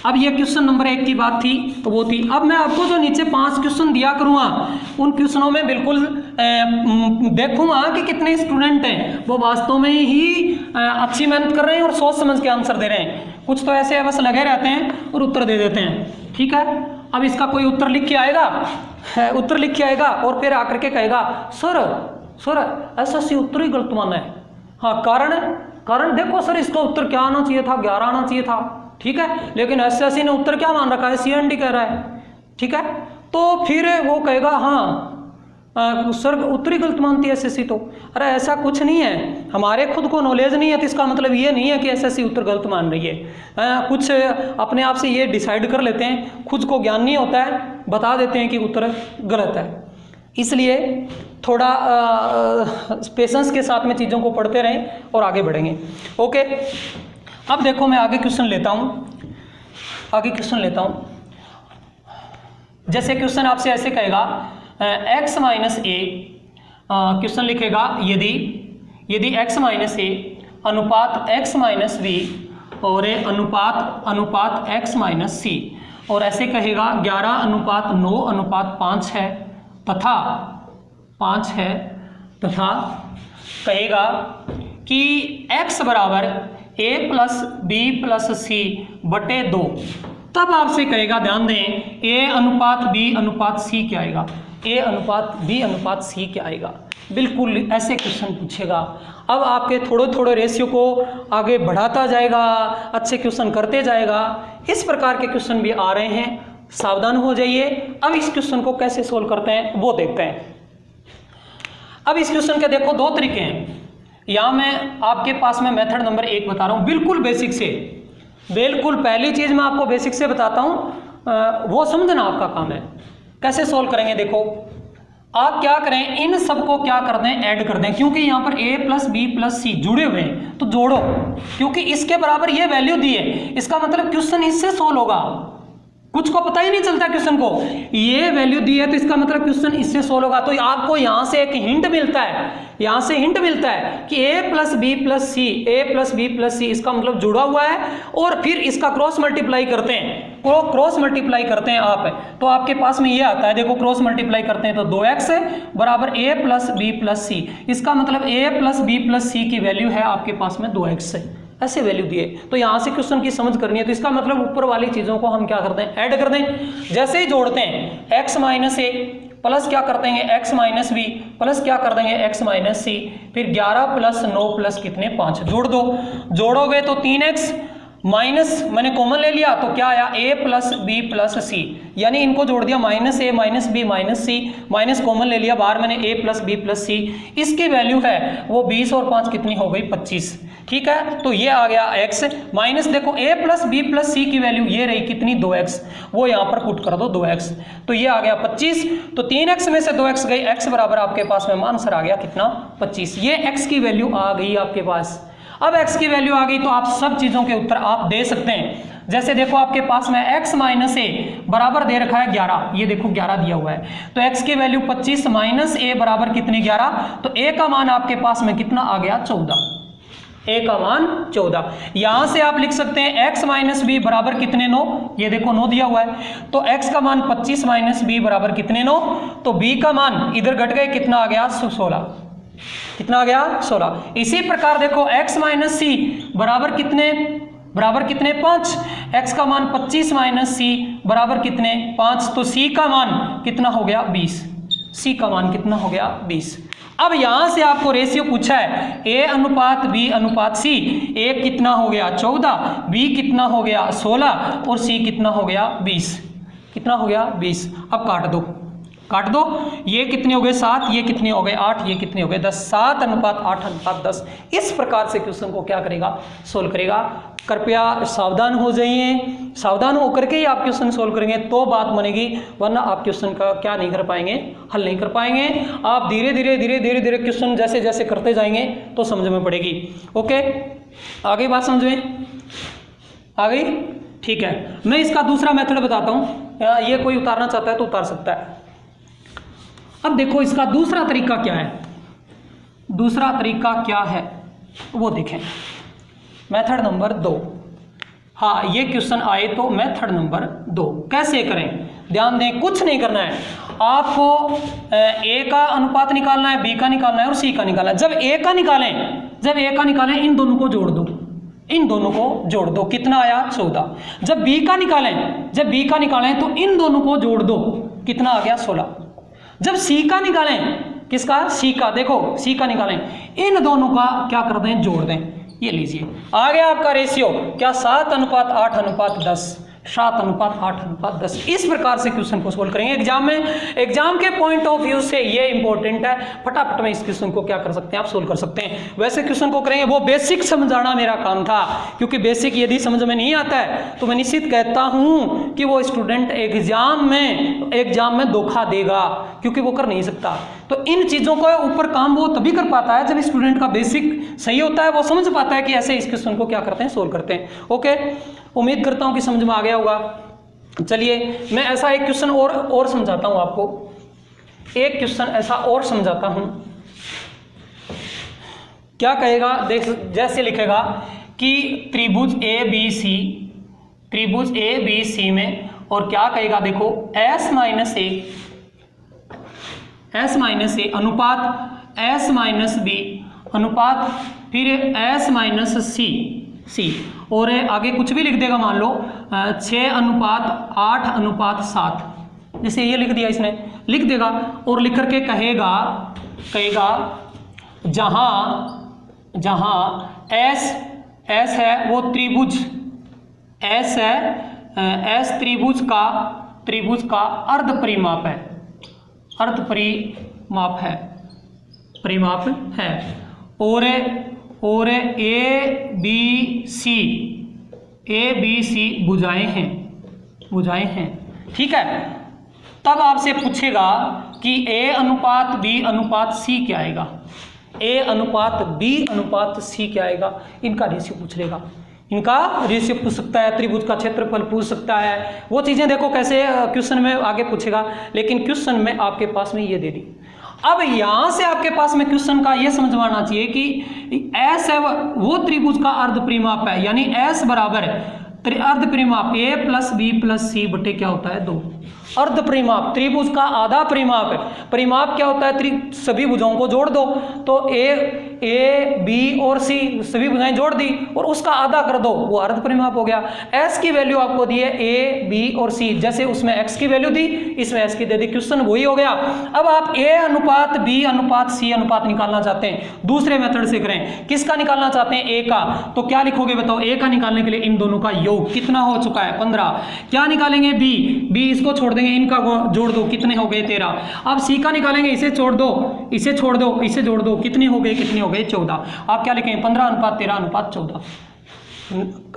अब ये क्वेश्चन नंबर 1 की बात थी तो वो थी। अब मैं आपको जो नीचे 5 क्वेश्चन दिया करूँगा उन क्वेश्चनों में बिल्कुल देखूंगा कि कितने स्टूडेंट हैं वो वास्तव में ही अच्छी मेहनत कर रहे हैं और सोच समझ के आंसर दे रहे हैं। कुछ तो ऐसे बस लगे रहते हैं और उत्तर दे देते हैं। ठीक है। अब इसका कोई उत्तर लिख के आएगा और फिर आकर के कहेगा सर SSC उत्तर ही गलत माना है। हाँ कारण देखो सर इसका उत्तर क्या आना चाहिए था 11 आना चाहिए था। ठीक है, लेकिन SSC ने उत्तर क्या मान रखा है CND कह रहा है। ठीक है, तो फिर वो कहेगा हाँ सर उत्तर ही गलत मानती है SSC। तो अरे ऐसा कुछ नहीं है, हमारे खुद को नॉलेज नहीं है तो इसका मतलब ये नहीं है कि SSC उत्तर गलत मान रही है। कुछ अपने आप से ये डिसाइड कर लेते हैं, खुद को ज्ञान नहीं होता है, बता देते हैं कि उत्तर गलत है। इसलिए थोड़ा पेशेंस के साथ में चीज़ों को पढ़ते रहें और आगे बढ़ेंगे। ओके, अब देखो मैं आगे क्वेश्चन लेता हूँ। जैसे क्वेश्चन आपसे ऐसे कहेगा x माइनस ए, क्वेश्चन लिखेगा यदि x माइनस ए अनुपात x माइनस बी और अनुपात x माइनस सी, और ऐसे कहेगा 11:9:5 है तथा कहेगा कि x बराबर a प्लस बी प्लस सी बटे 2, तब आपसे कहेगा, ध्यान दें, a अनुपात b अनुपात c क्या आएगा, a अनुपात b अनुपात c क्या आएगा। बिल्कुल ऐसे क्वेश्चन पूछेगा। अब आपके थोड़े रेशियो को आगे बढ़ाता जाएगा, अच्छे क्वेश्चन करते जाएगा। इस प्रकार के क्वेश्चन भी आ रहे हैं, सावधान हो जाइए। अब इस क्वेश्चन को कैसे सोल्व करते हैं वो देखते हैं। अब इस क्वेश्चन के देखो 2 तरीके हैं। यहाँ मैं आपके पास में मेथड नंबर 1 बता रहा हूँ, बिल्कुल बेसिक से, बिल्कुल पहली चीज़ मैं आपको बेसिक से बताता हूँ, वो समझना आपका काम है। कैसे सोल्व करेंगे देखो, आप क्या करें, इन सबको क्या कर दें, ऐड कर दें, क्योंकि यहाँ पर a प्लस बी प्लस सी जुड़े हुए हैं तो जोड़ो, क्योंकि इसके बराबर ये वैल्यू दी है, इसका मतलब क्वेश्चन इससे सोल्व होगा। कुछ को पता ही नहीं चलता क्वेश्चन को, ये वैल्यू दी है तो इसका मतलब क्वेश्चन इससे सोल्व होगा। तो आपको यहाँ से एक हिंट मिलता है, कि a प्लस बी प्लस सी इसका मतलब जुड़ा हुआ है, और फिर इसका क्रॉस मल्टीप्लाई करते हैं आप, तो आपके पास में ये आता है, देखो क्रॉस मल्टीप्लाई करते हैं तो 2x बराबर a प्लस बी प्लस सी, इसका मतलब a प्लस बी प्लस सी की वैल्यू है आपके पास में 2x है, ऐसे वैल्यू दिए। तो यहाँ से क्वेश्चन की समझ करनी है, तो इसका मतलब ऊपर वाली चीज़ों को हम क्या करते हैं, ऐड कर दें। जैसे ही जोड़ते हैं x माइनस ए प्लस क्या कर देंगे x माइनस बी प्लस क्या कर देंगे x माइनस सी, फिर 11 प्लस 9 प्लस कितने 5, जोड़ दो, जोड़ोगे तो 3x माइनस मैंने कॉमन ले लिया तो क्या आया a प्लस बी प्लस सी, यानी इनको जोड़ दिया माइनस ए माइनस बी माइनस सी, माइनस कॉमन ले लिया, बाहर मैंने a प्लस बी प्लस सी, इसकी वैल्यू है वो 20 और 5 कितनी हो गई 25। ठीक है, तो ये आ गया x माइनस, देखो a प्लस बी प्लस सी की वैल्यू ये रही कितनी 2x, वो यहाँ पर पुट कर दो 2x, तो ये आ गया 25। तो 3x में से 2x गई, x बराबर आपके पास में आंसर आ गया कितना 25। ये x की वैल्यू आ गई आपके पास। अब x की वैल्यू आ गई तो आप सब चीज़ों के उत्तर आप दे सकते हैं। जैसे देखो आपके पास में x माइनस ए बराबर दे रखा है 11, ये देखो 11 दिया हुआ है, तो x की वैल्यू 25 माइनस ए बराबर कितने 11, तो a का मान आपके पास में कितना आ गया 14, a का मान 14। यहां से आप लिख सकते हैं x माइनस बी बराबर कितने 9, ये देखो 9 दिया हुआ है, तो x का मान 25 माइनस बी बराबर कितने 9, तो b का मान इधर घट गए कितना आ गया 16, कितना आ गया 16। इसी प्रकार देखो x माइनस सी बराबर कितने 5, x का मान 25 माइनस सी बराबर कितने 5, तो c का मान कितना हो गया 20, c का मान कितना हो गया 20। अब यहां से आपको रेशियो पूछा है a अनुपात b अनुपात c, a कितना हो गया 14, b कितना हो गया 16 और c कितना हो गया 20, कितना हो गया 20। अब काट दो, ये कितने हो गए 7, ये कितने हो गए 8, ये कितने हो गए 10, 7 अनुपात 8 अनुपात 10। इस प्रकार से क्वेश्चन को क्या करेगा सोल्व करेगा। कृपया सावधान हो जाइए, सावधान होकर के ही आप क्वेश्चन सोल्व करेंगे तो बात बनेगी, वरना आप क्वेश्चन का क्या नहीं कर पाएंगे, हल नहीं कर पाएंगे। आप धीरे धीरे क्वेश्चन जैसे जैसे करते जाएंगे तो समझ में पड़ेगी। ओके, आ गई बात समझ में, आ गई, ठीक है। मैं इसका दूसरा मेथड बताता हूँ, ये कोई उतारना चाहता है तो उतार सकता है। अब देखो इसका दूसरा तरीका क्या है, दूसरा तरीका क्या है वो देखें, मेथड नंबर 2। हाँ, ये क्वेश्चन आए तो मेथड नंबर 2 कैसे करें, ध्यान दें, कुछ नहीं करना है आपको, a का अनुपात निकालना है, b का निकालना है और c का निकालना है। जब a का निकालें इन दोनों को जोड़ दो, कितना आया 14। जब b का निकालें तो इन दोनों को जोड़ दो, कितना आ गया 16। जब c का निकालें, किसका c का, देखो c का निकालें, इन दोनों का क्या कर दें जोड़ दें, ये लीजिए आ गया आपका रेशियो क्या 7 अनुपात 8 अनुपात 10, 7 अनुपात 8 अनुपात 10। इस प्रकार से क्वेश्चन को सोल्व करेंगे एग्जाम में। एग्जाम के पॉइंट ऑफ व्यू से ये इंपॉर्टेंट है, फटाफट में इस क्वेश्चन को क्या कर सकते हैं आप सोल्व कर सकते हैं। वैसे क्वेश्चन को करेंगे, वो बेसिक समझाना मेरा काम था, क्योंकि बेसिक यदि समझ में नहीं आता है तो मैं निश्चित कहता हूं कि वो स्टूडेंट एग्जाम में धोखा देगा, क्योंकि वो कर नहीं सकता। तो इन चीजों को ऊपर काम वो तभी कर पाता है जब स्टूडेंट का बेसिक सही होता है, वो समझ पाता है कि ऐसे इस क्वेश्चन को क्या करते हैं सोल्व करते हैं। ओके, उम्मीद करता हूं कि समझ में आ गया होगा। चलिए मैं ऐसा एक क्वेश्चन और समझाता हूं आपको, एक क्वेश्चन ऐसा और समझाता हूं। क्या कहेगा, देख जैसे लिखेगा कि त्रिभुज ए बी सी में, और क्या कहेगा देखो s माइनस ए अनुपात s माइनस बी अनुपात फिर s माइनस सी, और आगे कुछ भी लिख देगा, मान लो 6 अनुपात 8 अनुपात 7, जैसे ये लिख दिया इसने, लिख देगा और लिख करके कहेगा जहां s है वो त्रिभुज s है, s त्रिभुज का अर्ध परिमाप है, और ए बी सी भुजाएं हैं, ठीक है। तब आपसे पूछेगा कि a अनुपात b अनुपात c क्या आएगा, a अनुपात b अनुपात c क्या आएगा, इनका रेशियो पूछ लेगा, इनका रेशियो पूछ सकता है, त्रिभुज का क्षेत्रफल पूछ सकता है, वो चीजें देखो कैसे क्वेश्चन में आगे पूछेगा, लेकिन क्वेश्चन में आपके पास में ये दे दी। अब यहां से आपके पास में क्वेश्चन का ये समझवाना चाहिए कि S है वो त्रिभुज का अर्ध परिमाप है, यानी S बराबर अर्ध परिमाप a प्लस बी प्लस सी बटे क्या होता है 2। अर्ध परिमाप त्रिभुज का आधा परिमाप है, परिमाप क्या होता है सभी भुजाओं को जोड़ दो, तो ए बी और सी सभी भुजाएं जोड़ दी और उसका आधा कर दो, वो अर्ध परिमाप हो गया। s की वैल्यू आपको दी है a b और c, जैसे उसमें x की वैल्यू दी इसमें s की दे दी, क्वेश्चन वही हो गया। अब आप a अनुपात b अनुपात c अनुपात निकालना चाहते हैं, दूसरे मेथड से करें। किसका निकालना चाहते हैं a का, तो क्या लिखोगे बताओ, a का निकालने के लिए इन दोनों का योग कितना हो चुका है 15। क्या निकालेंगे b इसको छोड़ देंगे, इनका जोड़ दो, कितने हो गए 13। अब c का निकालेंगे, इसे छोड़ दो, इसे जोड़ दो, कितने हो गए 14। आप क्या लिखेंगे 15 अनुपात 13 अनुपात 14,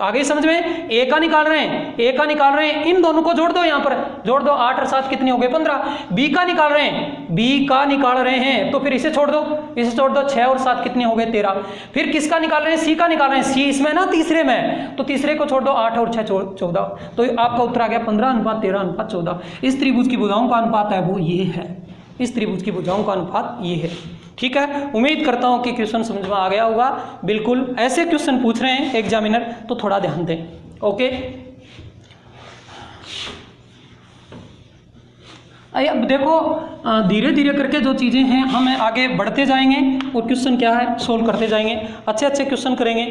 आगे समझ में, ए का निकाल रहे हैं, ए का निकाल रहे हैं, इन दोनों को जोड़ दो, यहां पर जोड़ दो, 8 और 7 कितने हो गए 15। बी का निकाल रहे हैं, बी का निकाल रहे हैं तो फिर इसे छोड़ दो, इसे छोड़ दो, 6 और 7 कितने हो गए 13। फिर किसका निकाल रहे हैं, सी का निकाल रहे हैं, सी इसमें ना तीसरे में, तो तीसरे को छोड़ दो, 8 और 6 14, तो आपका उत्तर आ गया 15:13:14। इस त्रिभुज की भुजाओं का अनुपात है वो ये है, इस त्रिभुज की भुजाओं का अनुपात ये है। ठीक है, उम्मीद करता हूं कि क्वेश्चन समझ में आ गया होगा। बिल्कुल ऐसे क्वेश्चन पूछ रहे हैं एग्जामिनर, तो थोड़ा ध्यान दें। ओके, अब देखो धीरे धीरे करके जो चीज़ें हैं हम आगे बढ़ते जाएंगे और क्वेश्चन क्या है सोल्व करते जाएंगे, अच्छे अच्छे क्वेश्चन करेंगे,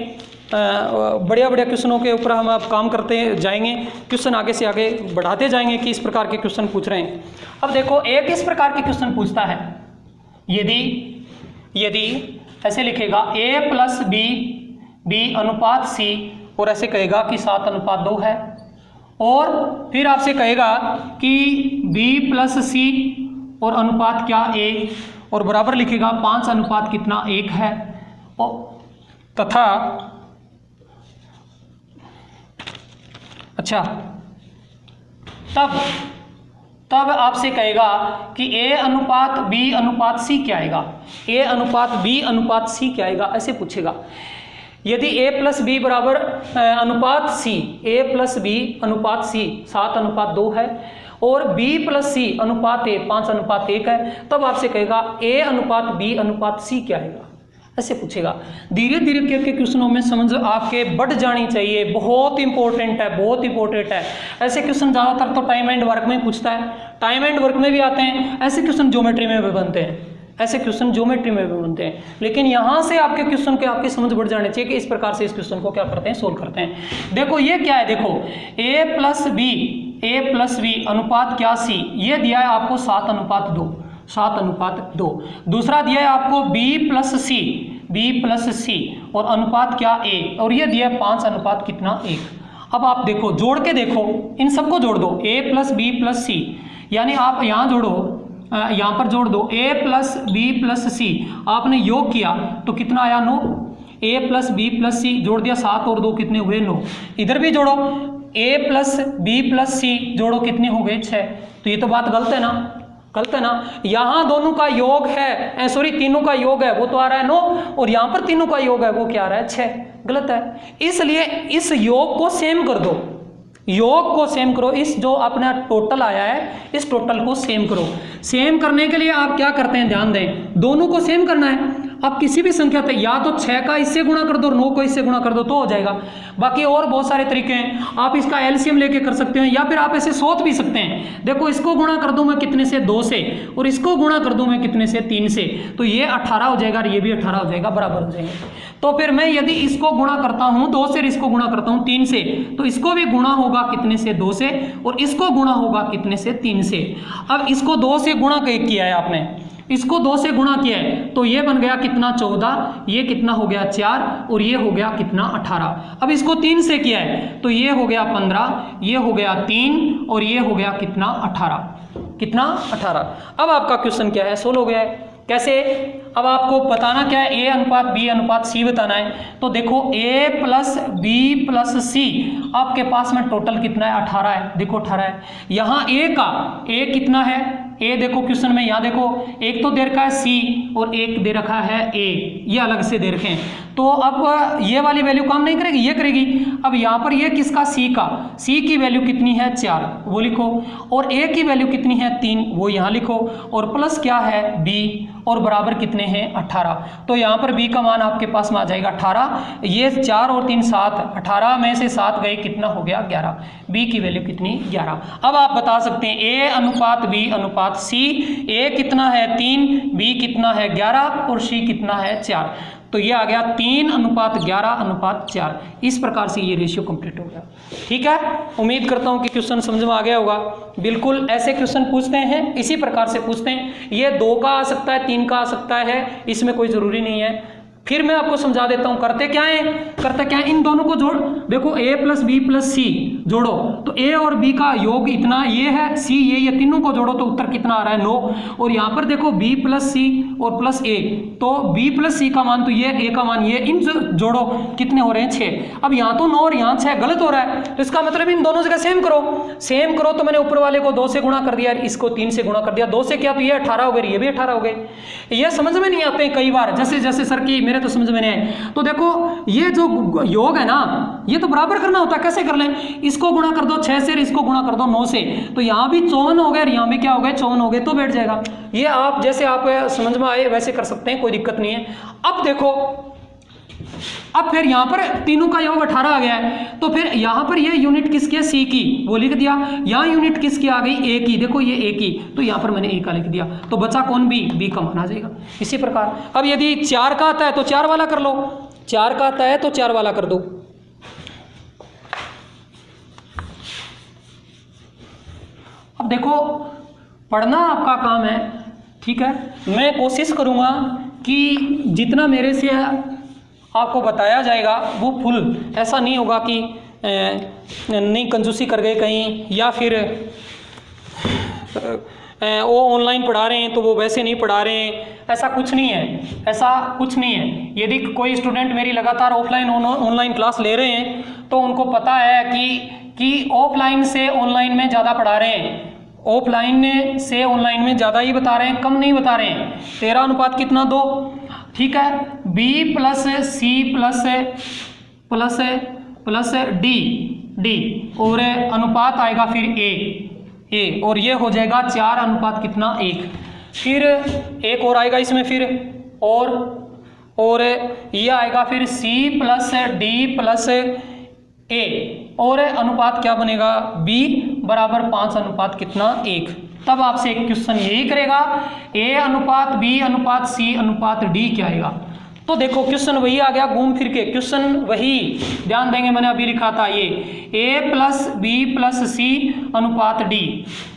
बढ़िया बढ़िया क्वेश्चनों के ऊपर हम अब काम करते जाएंगे, क्वेश्चन आगे से आगे बढ़ाते जाएंगे कि इस प्रकार के क्वेश्चन पूछ रहे हैं। अब देखो एक इस प्रकार के क्वेश्चन पूछता है, यदि ऐसे लिखेगा a प्लस बी अनुपात c, और ऐसे कहेगा कि 7:2 है, और फिर आपसे कहेगा कि b प्लस c और अनुपात क्या a, और बराबर लिखेगा 5:1 है, तथा अच्छा तब आपसे कहेगा कि a अनुपात b अनुपात c क्या आएगा, a अनुपात b अनुपात c क्या आएगा, ऐसे पूछेगा। यदि a प्लस बी बराबर अनुपात c, a प्लस बी अनुपात c 7:2 है और b प्लस c अनुपात a 5:1 है, तब आपसे कहेगा a अनुपात b अनुपात c क्या आएगा, ऐसे पूछेगा। धीरे धीरे करके क्वेश्चनों में समझ आपके बढ़ जानी चाहिए, बहुत इंपॉर्टेंट है, बहुत इंपॉर्टेंट है। ऐसे क्वेश्चन ज़्यादातर तो टाइम एंड वर्क में पूछता है, टाइम एंड वर्क में भी आते हैं, ऐसे क्वेश्चन ज्योमेट्री में भी बनते हैं, ऐसे क्वेश्चन ज्योमेट्री में भी बनते हैं। लेकिन यहाँ से आपके क्वेश्चन के आपकी समझ बढ़ जानी चाहिए कि इस प्रकार से इस क्वेश्चन को क्या करते हैं, सोल्व करते हैं। देखो ये क्या है, देखो a प्लस बी अनुपात क्या c, ये दिया है आपको 7:2। दूसरा दिया है आपको b प्लस c और अनुपात क्या a, और ये दिया है 5:1। अब आप देखो जोड़ के देखो, इन सबको जोड़ दो, a plus B plus c, यानी आप यहाँ जोड़ो, यहाँ पर जोड़ दो a plus B plus c, आपने योग किया तो कितना आया 9, a plus B plus c जोड़ दिया 7 और 2 कितने हुए 9। इधर भी जोड़ो a plus B plus c जोड़ो कितने हो गए 6। तो ये तो बात गलत है ना, यहाँ दोनों का योग है, सॉरी तीनों का योग है वो तो आ रहा है 9, और यहाँ पर तीनों का योग है वो क्या आ रहा है 6, गलत है। इसलिए इस योग को सेम कर दो, योग को सेम करो, इस जो अपना टोटल आया है इस टोटल को सेम करो। सेम करने के लिए आप क्या करते हैं, ध्यान दें, दोनों को सेम करना है। आप किसी भी संख्या से या तो 6 का इससे गुणा कर दो और 9 को इससे गुणा कर दो तो हो जाएगा। बाकी और बहुत सारे तरीके हैं, आप इसका एलसीएम लेके कर सकते हैं, या फिर आप ऐसे सोच भी सकते हैं। देखो इसको गुणा कर दूं मैं कितने से 2 से, और इसको गुणा कर दूं मैं कितने से 3 से, तो ये 18 हो जाएगा और ये भी 18 हो जाएगा, बराबर हो जाएंगे। तो फिर मैं यदि इसको गुणा करता हूं 2 से, इसको गुणा करता हूं 3 से, तो इसको भी गुणा होगा कितने से 2 से, और इसको गुणा होगा कितने से 3 से। अब इसको 2 से गुणा किया है आपने, इसको 2 से गुणा किया है, तो ये बन गया कितना 14, ये कितना हो गया 4, और ये हो गया कितना 18। अब इसको 3 से किया है तो ये हो गया 15, ये हो गया 3, और ये हो गया कितना 18, कितना 18। अब आपका क्वेश्चन क्या है, सोल्व हो गया है। कैसे, अब आपको बताना क्या है, a अनुपात b अनुपात c बताना है। तो देखो a plus B plus c, आपके पास में टोटल कितना है 18 है, देखो 18 है। यहाँ a कितना है, a देखो क्वेश्चन में, यहाँ देखो एक तो दे रखा है c और एक दे रखा है a, ये अलग से दे रखे हैं। तो अब ये वाली वैल्यू काम नहीं करेगी, ये करेगी। अब यहाँ पर ये किसका, c की वैल्यू कितनी है 4, वो लिखो, और a की वैल्यू कितनी है 3, वो यहाँ लिखो, और प्लस क्या है b, और बराबर कितने हैं 18। तो यहाँ पर b का मान आपके पास में आ जाएगा 18, ये 4 और 3 7, 18 में से 7 गए, कितना हो गया 11, b की वैल्यू कितनी 11। अब आप बता सकते हैं a अनुपात b अनुपात c, a कितना है 3, b कितना है 11 और c कितना है 4। तो ये आ गया 3:11:4। इस प्रकार से ये रेशियो कंप्लीट हो गया। ठीक है, उम्मीद करता हूँ कि क्वेश्चन समझ में आ गया होगा। बिल्कुल ऐसे क्वेश्चन पूछते हैं, इसी प्रकार से पूछते हैं। ये 2 का आ सकता है, 3 का आ सकता है, इसमें कोई ज़रूरी नहीं है। फिर मैं आपको समझा देता हूं करते क्या है, इन दोनों को जोड़, देखो a प्लस बी प्लस सी जोड़ो तो a और b का योग इतना ये है, c ये तीनों को जोड़ो तो उत्तर कितना आ रहा है 9। और यहाँ पर देखो b प्लस सी और प्लस a, तो b प्लस सी का मान तो ये, a का मान ये, इन जोड़ो कितने हो रहे हैं 6। अब यहाँ तो 9 और यहाँ 6 गलत हो रहा है, तो इसका मतलब इन दोनों जगह सेम करो। तो मैंने ऊपर वाले को 2 से गुणा कर दिया, इसको 3 से गुणा कर दिया, 2 से किया तो ये 18 हो गए, ये भी 18 हो गए। ये समझ में नहीं आते हैं कई बार, जैसे जैसे सर की मेरे तो समझ में नहीं आए। तो देखो ये जो योग है ना, ये तो बराबर करना होता है, कैसे कर लें, इसको गुणा कर दो 6 से, इसको गुणा कर दो 9 से, तो यहाँ भी 54 हो गए और यहाँ भी क्या हो गए 54 हो गए, तो बैठ जाएगा। ये आप जैसे आप समझ में आए वैसे कर सकते हैं, कोई दिक्कत नहीं है। अब देखो, अब फिर यहाँ पर तीनों का योग 18 आ गया है, तो फिर यहाँ पर ये यूनिट किसकी है, सी की, वो लिख दिया। यहाँ यूनिट किसकी आ गई, ए की, देखो ये ए की, तो यहाँ पर मैंने ए का लिख दिया, तो बचा कौन, बी का मान आ जाएगा। इसी प्रकार अब यदि 4 का आता है तो 4 वाला कर लो, 4 का आता है तो 4 वाला कर दो। अब देखो पढ़ना आपका काम है, ठीक है, मैं कोशिश करूँगा कि जितना मेरे से आपको बताया जाएगा वो फुल, ऐसा नहीं होगा कि नहीं कंजूसी कर गए कहीं, या फिर वो ऑनलाइन पढ़ा रहे हैं तो वो वैसे नहीं पढ़ा रहे हैं, ऐसा कुछ नहीं है, ऐसा कुछ नहीं है। यदि कोई स्टूडेंट मेरी लगातार ऑफलाइन ऑनलाइन क्लास ले रहे हैं तो उनको पता है कि ऑफलाइन से ऑनलाइन में ज़्यादा पढ़ा रहे हैं, ऑफलाइन से ऑनलाइन में ज़्यादा ही बता रहे हैं, कम नहीं बता रहे हैं। 13 अनुपात कितना 2, ठीक है, b plus C plus D और अनुपात आएगा फिर a, और ये हो जाएगा 4 अनुपात कितना 1। फिर एक और आएगा इसमें फिर, और ये आएगा फिर c plus D plus a, और अनुपात क्या बनेगा b बराबर 5 अनुपात कितना 1। तब आपसे एक क्वेश्चन यही करेगा a अनुपात b अनुपात c अनुपात d क्या आएगा। तो देखो क्वेश्चन वही आ गया घूम फिर के, क्वेश्चन वही, ध्यान देंगे मैंने अभी लिखा था ये a प्लस बी प्लस सी अनुपात d,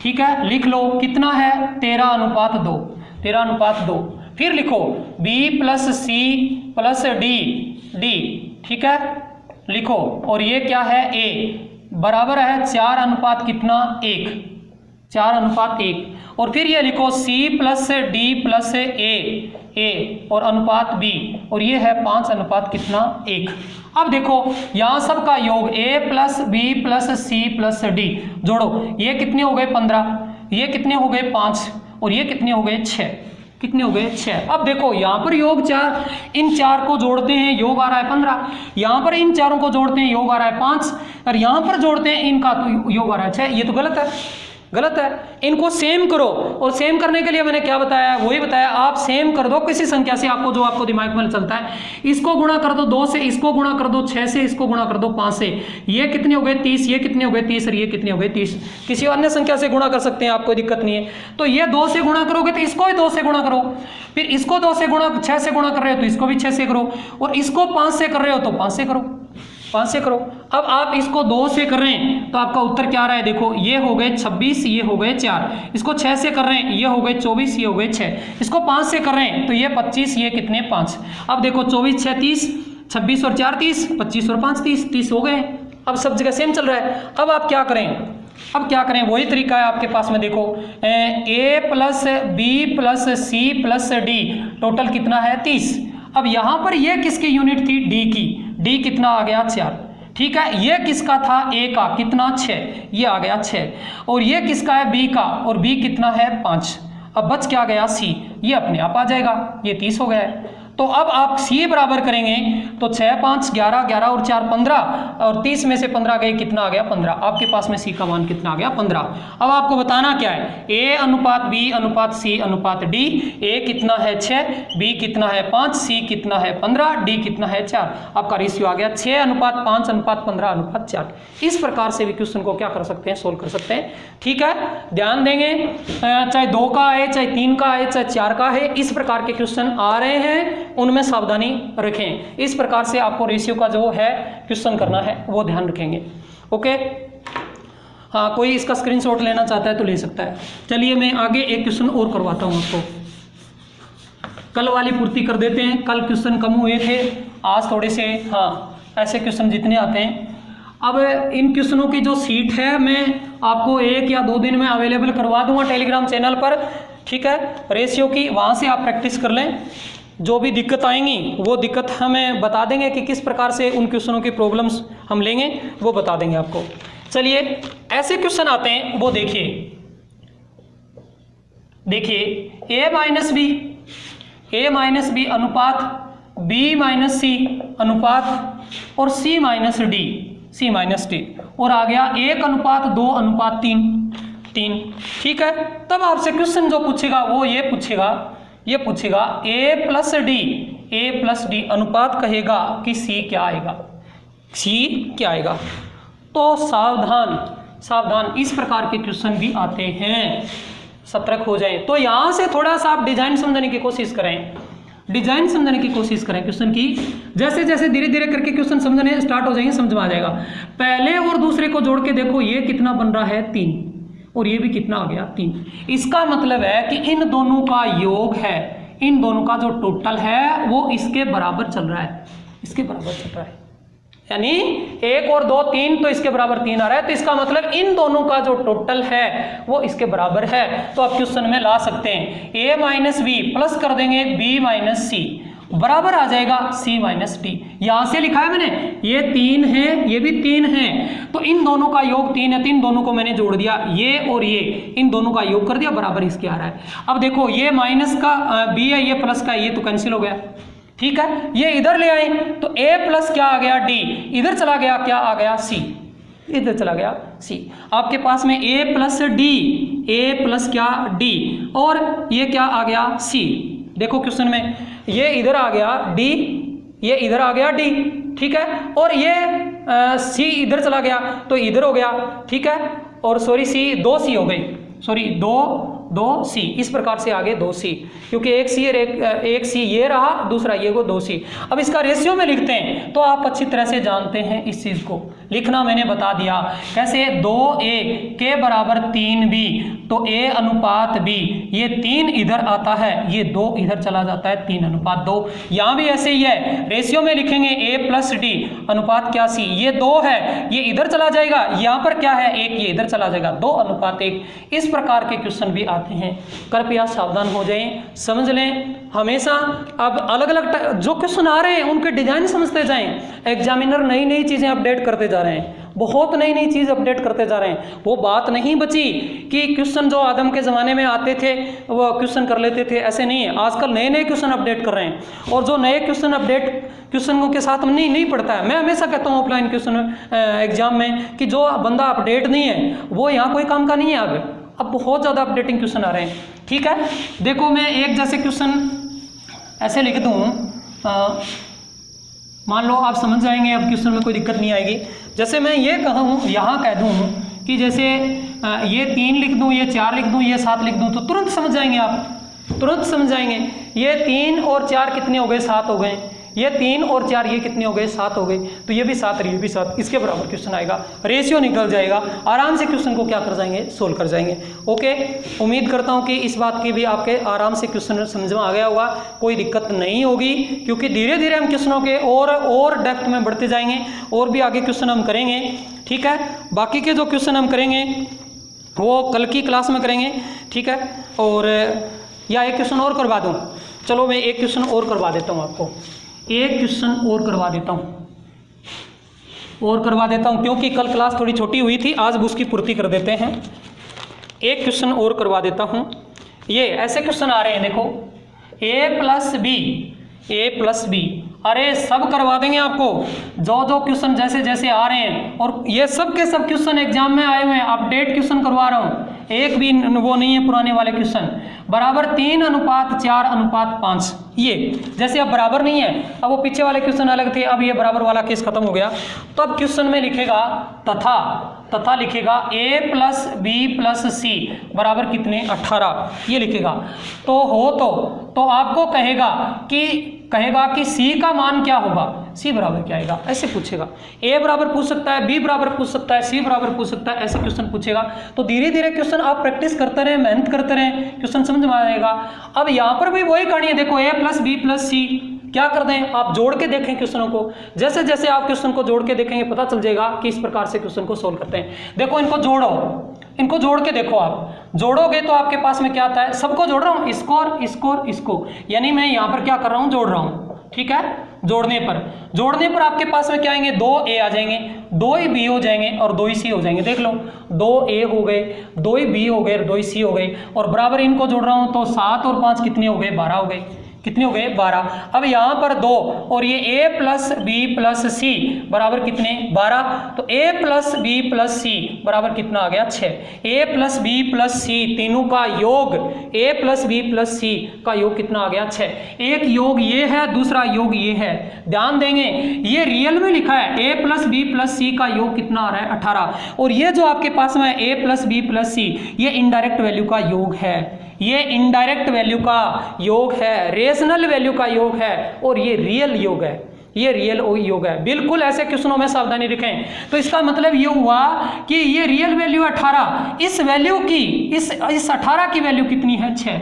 ठीक है, लिख लो कितना है 13 अनुपात 2, 13 अनुपात 2। फिर लिखो b plus C plus D, ठीक है, लिखो, और ये क्या है a बराबर है 4 अनुपात कितना 1, 4 अनुपात 1। और फिर ये लिखो c प्लस डी प्लस ए और अनुपात b, और ये है 5 अनुपात कितना 1। अब देखो यहाँ सबका योग a plus B plus C plus D, जोड़ो, ये कितने हो गए 15, ये कितने हो गए 5, और ये कितने हो गए 6, कितने हो गए 6। अब देखो यहाँ पर योग 4, इन 4 को जोड़ते हैं योग आ रहा है 15, यहाँ पर इन चारों को जोड़ते हैं योग आ रहा है 5, और यहाँ पर जोड़ते हैं इनका तो योग आ रहा है 6। ये तो गलत है, गलत है। इनको सेम करो, और सेम करने के लिए मैंने क्या बताया, वही बताया, आप सेम कर दो किसी संख्या से, आपको जो आपको दिमाग में चलता है, इसको गुणा कर दो 2 से, इसको गुणा कर दो 6 से, इसको गुणा कर दो 5 से, ये कितने हो गए 30, ये कितने हो गए 30, और ये कितने हो गए 30। किसी अन्य संख्या से गुणा कर सकते हैं आप, कोई दिक्कत नहीं है। तो ये 2 से गुणा करोगे तो इसको भी 2 से गुणा करो, फिर इसको 2 से गुणा 6 से गुणा कर रहे हो तो इसको भी 6 से करो, और इसको 5 से कर रहे हो तो 5 से करो, 5 से करो। अब आप इसको 2 से कर रहे हैं तो आपका उत्तर क्या आ रहा है, देखो ये हो गए 26, ये हो गए 4, इसको 6 से कर रहे हैं, ये हो गए 24, ये हो गए 6, इसको 5 से कर रहे हैं तो ये 25, ये कितने 5। अब देखो 24 6 30, 26 और 4 30, 25 और 5 30, 30 हो गए। अब सब जगह सेम चल रहा है। अब आप क्या करें, अब क्या करें, वही तरीका है आपके पास में, देखो a plus B plus C plus D, total कितना है 30। अब यहाँ पर ये किसकी यूनिट थी, डी की, डी कितना आ गया 4, ठीक है, ये किसका था a का, कितना 6, ये आ गया 6, और ये किसका है b का, और b कितना है 5। अब बच क्या गया c, ये अपने आप आ जाएगा, ये 30 हो गया है। तो अब आप c बराबर करेंगे तो 6 5 11, 11 और 4 15, और 30 में से 15 गए, कितना आ गया 15। आपके पास में c का मान कितना आ गया 15। अब आपको बताना क्या है, a अनुपात b अनुपात c अनुपात d, a कितना है 6, b कितना है 5, c कितना है 15, d कितना है 4। आपका रेशियो आ गया 6 अनुपात 5 अनुपात 15 अनुपात 4। इस प्रकार से भी क्वेश्चन को क्या कर सकते हैं, सोल्व कर सकते हैं, ठीक है। ध्यान देंगे, चाहे 2 का आए, चाहे 3 का आए, चाहे 4 का है, इस प्रकार के क्वेश्चन आ रहे हैं, उनमें सावधानी रखें। इस प्रकार से आपको रेशियो का जो है क्वेश्चन करना है वो ध्यान रखेंगे, ओके। हाँ, कोई इसका स्क्रीनशॉट लेना चाहता है तो ले सकता है। चलिए मैं आगे एक क्वेश्चन और करवाता हूँ आपको। कल वाली पूर्ति कर देते हैं। कल क्वेश्चन कम हुए थे, आज थोड़े से, हाँ ऐसे क्वेश्चन जितने आते हैं। अब इन क्वेश्चनों की जो सीट है मैं आपको 1 या 2 दिन में अवेलेबल करवा दूंगा टेलीग्राम चैनल पर, ठीक है, रेशियो की, वहाँ से आप प्रैक्टिस कर लें। जो भी दिक्कत आएंगी वो दिक्कत हमें बता देंगे कि किस प्रकार से उन क्वेश्चनों की प्रॉब्लम्स हम लेंगे, वो बता देंगे आपको। चलिए ऐसे क्वेश्चन आते हैं, वो देखिए a माइनस बी अनुपात b माइनस सी अनुपात और c माइनस डी और आ गया 1:2:3, ठीक है। तब आपसे क्वेश्चन जो पूछेगा वो ये पूछेगा a प्लस डी अनुपात कहेगा कि c क्या आएगा। तो सावधान इस प्रकार के क्वेश्चन भी आते हैं, सतर्क हो जाएं। तो यहाँ से थोड़ा सा आप डिजाइन समझने की कोशिश करें, क्वेश्चन की। जैसे जैसे धीरे धीरे करके क्वेश्चन समझने स्टार्ट हो जाएंगे, समझ में आ जाएगा। पहले और दूसरे को जोड़ के देखो, ये कितना बन रहा है 3 और ये भी कितना आ गया 3। इसका मतलब है कि इन दोनों का योग है, इन दोनों का जो टोटल है वो इसके बराबर चल रहा है, यानी 1 और 2 3, तो इसके बराबर 3 आ रहा है। तो इसका मतलब इन दोनों का जो टोटल है वो इसके बराबर है। तो आप क्वेश्चन में ला सकते हैं a माइनस बी प्लस कर देंगे b माइनस सी बराबर आ जाएगा c माइनस डी। यहां से लिखा है मैंने, ये 3 है, ये भी 3 है, तो इन दोनों का योग 3 है, तो इन दोनों को मैंने जोड़ दिया, ये और ये, इन दोनों का योग कर दिया, बराबर इसके आ रहा है। अब देखो ये माइनस का b है, ये प्लस का, ये तो कैंसिल हो गया, ठीक है। ये इधर ले आए तो a प्लस क्या आ गया d, इधर चला गया क्या आ गया c, इधर चला गया c। आपके पास में a प्लस क्या d और ये क्या आ गया c। देखो क्वेश्चन में ये इधर आ गया d, ये इधर आ गया d, ठीक है, और ये c इधर चला गया तो इधर हो गया, ठीक है, और सॉरी c 2c हो गई, सॉरी 2c, इस प्रकार से आगे 2c, क्योंकि एक c ये रहा, दूसरा ये को 2c। अब इसका रेशियो में लिखते हैं तो आप अच्छी तरह से जानते हैं इस चीज को, लिखना मैंने बता दिया कैसे। 2a के बराबर 3b, तो a अनुपात b, ये 3 इधर आता है, ये 2 इधर चला जाता है, 3:2। यहाँ भी ऐसे ही है, रेशियो में लिखेंगे a प्लस डी अनुपात क्या c, ये 2 है, ये इधर चला जाएगा, यहाँ पर क्या है 1, ये इधर चला जाएगा, 2:1। इस प्रकार के क्वेश्चन भी आते हैं, कृपया सावधान हो जाएं, समझ लें हमेशा। अब अलग अलग जो क्वेश्चन आ रहे हैं उनके डिजाइन समझते जाएं। एग्जामिनर नई चीजें अपडेट करते जा रहे हैं, बहुत नई चीज अपडेट करते जा रहे हैं। वो बात नहीं बची कि क्वेश्चन जो आदम के ज़माने में आते थे वो क्वेश्चन कर लेते थे, ऐसे नहीं है। आजकल नए क्वेश्चन अपडेट कर रहे हैं, और जो नए क्वेश्चनों के साथ नहीं पढ़ता है। मैं हमेशा कहता हूँ ऑफलाइन क्वेश्चन एग्जाम में कि जो बंदा अपडेट नहीं है वो यहाँ कोई काम का नहीं है। अब बहुत ज़्यादा अपडेटिंग क्वेश्चन आ रहे हैं, ठीक है। देखो मैं एक जैसे क्वेश्चन ऐसे लिख दूँ, मान लो आप समझ जाएंगे, अब क्वेश्चन में कोई दिक्कत नहीं आएगी। जैसे मैं ये कहूँ, यहाँ कह दूँ कि जैसे ये 3 लिख दूँ, ये 4 लिख दूँ, ये 7 लिख दूँ, तो तुरंत समझ जाएंगे आप, तुरंत समझ जाएंगे। ये 3 और 4 कितने हो गए, 7 हो गए। ये 3 और 4 ये कितने हो गए, 7 हो गए। तो ये भी 7 और ये भी 7, इसके बराबर क्वेश्चन आएगा, रेशियो निकल जाएगा, आराम से क्वेश्चन को क्या कर जाएंगे, सोल्व कर जाएंगे। ओके, उम्मीद करता हूँ कि इस बात की भी आपके आराम से क्वेश्चन समझ में आ गया होगा, कोई दिक्कत नहीं होगी, क्योंकि धीरे धीरे हम क्वेश्चनों के और डेप्थ में बढ़ते जाएंगे, और भी आगे क्वेश्चन हम करेंगे, ठीक है। बाकी के जो क्वेश्चन हम करेंगे वो कल की क्लास में करेंगे, ठीक है। और या एक क्वेश्चन और करवा दूँ, चलो मैं एक क्वेश्चन और करवा देता हूँ, आपको एक क्वेश्चन और करवा देता हूँ, क्योंकि कल क्लास थोड़ी छोटी हुई थी, आज उसकी पूर्ति कर देते हैं। एक क्वेश्चन और करवा देता हूँ। ये ऐसे क्वेश्चन आ रहे हैं, देखो a प्लस बी, अरे सब करवा देंगे आपको, जो क्वेश्चन जैसे जैसे आ रहे हैं, और ये सब के सब क्वेश्चन एग्जाम में आए हुए हैं, अपडेट क्वेश्चन करवा रहा हूँ, एक भी वो नहीं है पुराने वाले क्वेश्चन। बराबर 3:4:5, ये जैसे अब बराबर नहीं है, अब वो पीछे वाले क्वेश्चन अलग थे, अब ये बराबर वाला केस खत्म हो गया। तो अब क्वेश्चन में लिखेगा तथा लिखेगा a प्लस बी प्लस सी बराबर कितने, 18, ये लिखेगा। तो आपको कहेगा कि c का मान क्या होगा, c बराबर क्या आएगा, ऐसे पूछेगा। a बराबर पूछ सकता है, b बराबर पूछ सकता है, c बराबर पूछ सकता है, ऐसे क्वेश्चन पूछेगा। तो धीरे धीरे क्वेश्चन आप प्रैक्टिस करते रहें, मेहनत करते रहें, क्वेश्चन समझ समझ में आएगा। अब यहाँ पर भी वही कहानी है, देखो a प्लस बी प्लस सी, क्या कर दें आप जोड़ के देखें क्वेश्चनों को। जैसे जैसे आप क्वेश्चन को जोड़ के देखेंगे पता चल जाएगा कि इस प्रकार से क्वेश्चन को सोल्व करते हैं। देखो इनको जोड़ो, इनको जोड़ के देखो, आप जोड़ोगे तो आपके पास में क्या आता है, सबको जोड़ रहा हूँ, इसको और इसको और इसको, यानी मैं यहाँ पर क्या कर रहा हूँ, जोड़ रहा हूँ। ठीक है, जोड़ने पर आपके पास में क्या आएंगे, 2a आ जाएंगे, 2b हो जाएंगे और 2c हो जाएंगे। देख लो 2a हो गए, 2b हो गए, 2c हो गए, और बराबर इनको जोड़ रहा हूं तो 7 और 5 कितने हो गए, 12 हो गए। कितने हो गए, 12। अब यहाँ पर 2 और ये a प्लस बी प्लस सी बराबर कितने, 12। तो a प्लस बी प्लस सी बराबर कितना आ गया, 6। a प्लस बी प्लस सी तीनों का योग, a प्लस बी प्लस सी का योग कितना आ गया, 6। एक योग ये है, दूसरा योग ये है। ध्यान देंगे ये रियल में लिखा है, a प्लस बी प्लस सी का योग कितना आ रहा है, 18। और ये जो आपके पास में a प्लस बी प्लस सी, ये इनडायरेक्ट वैल्यू का योग है, ये इनडायरेक्ट वैल्यू का योग है, रेशनल वैल्यू का योग है, और ये रियल योग है, ये रियल योग है। बिल्कुल ऐसे क्वेश्चनों में सावधानी रखें। तो इसका मतलब ये हुआ कि ये रियल वैल्यू 18, इस वैल्यू की, इस 18 की वैल्यू कितनी है, 6।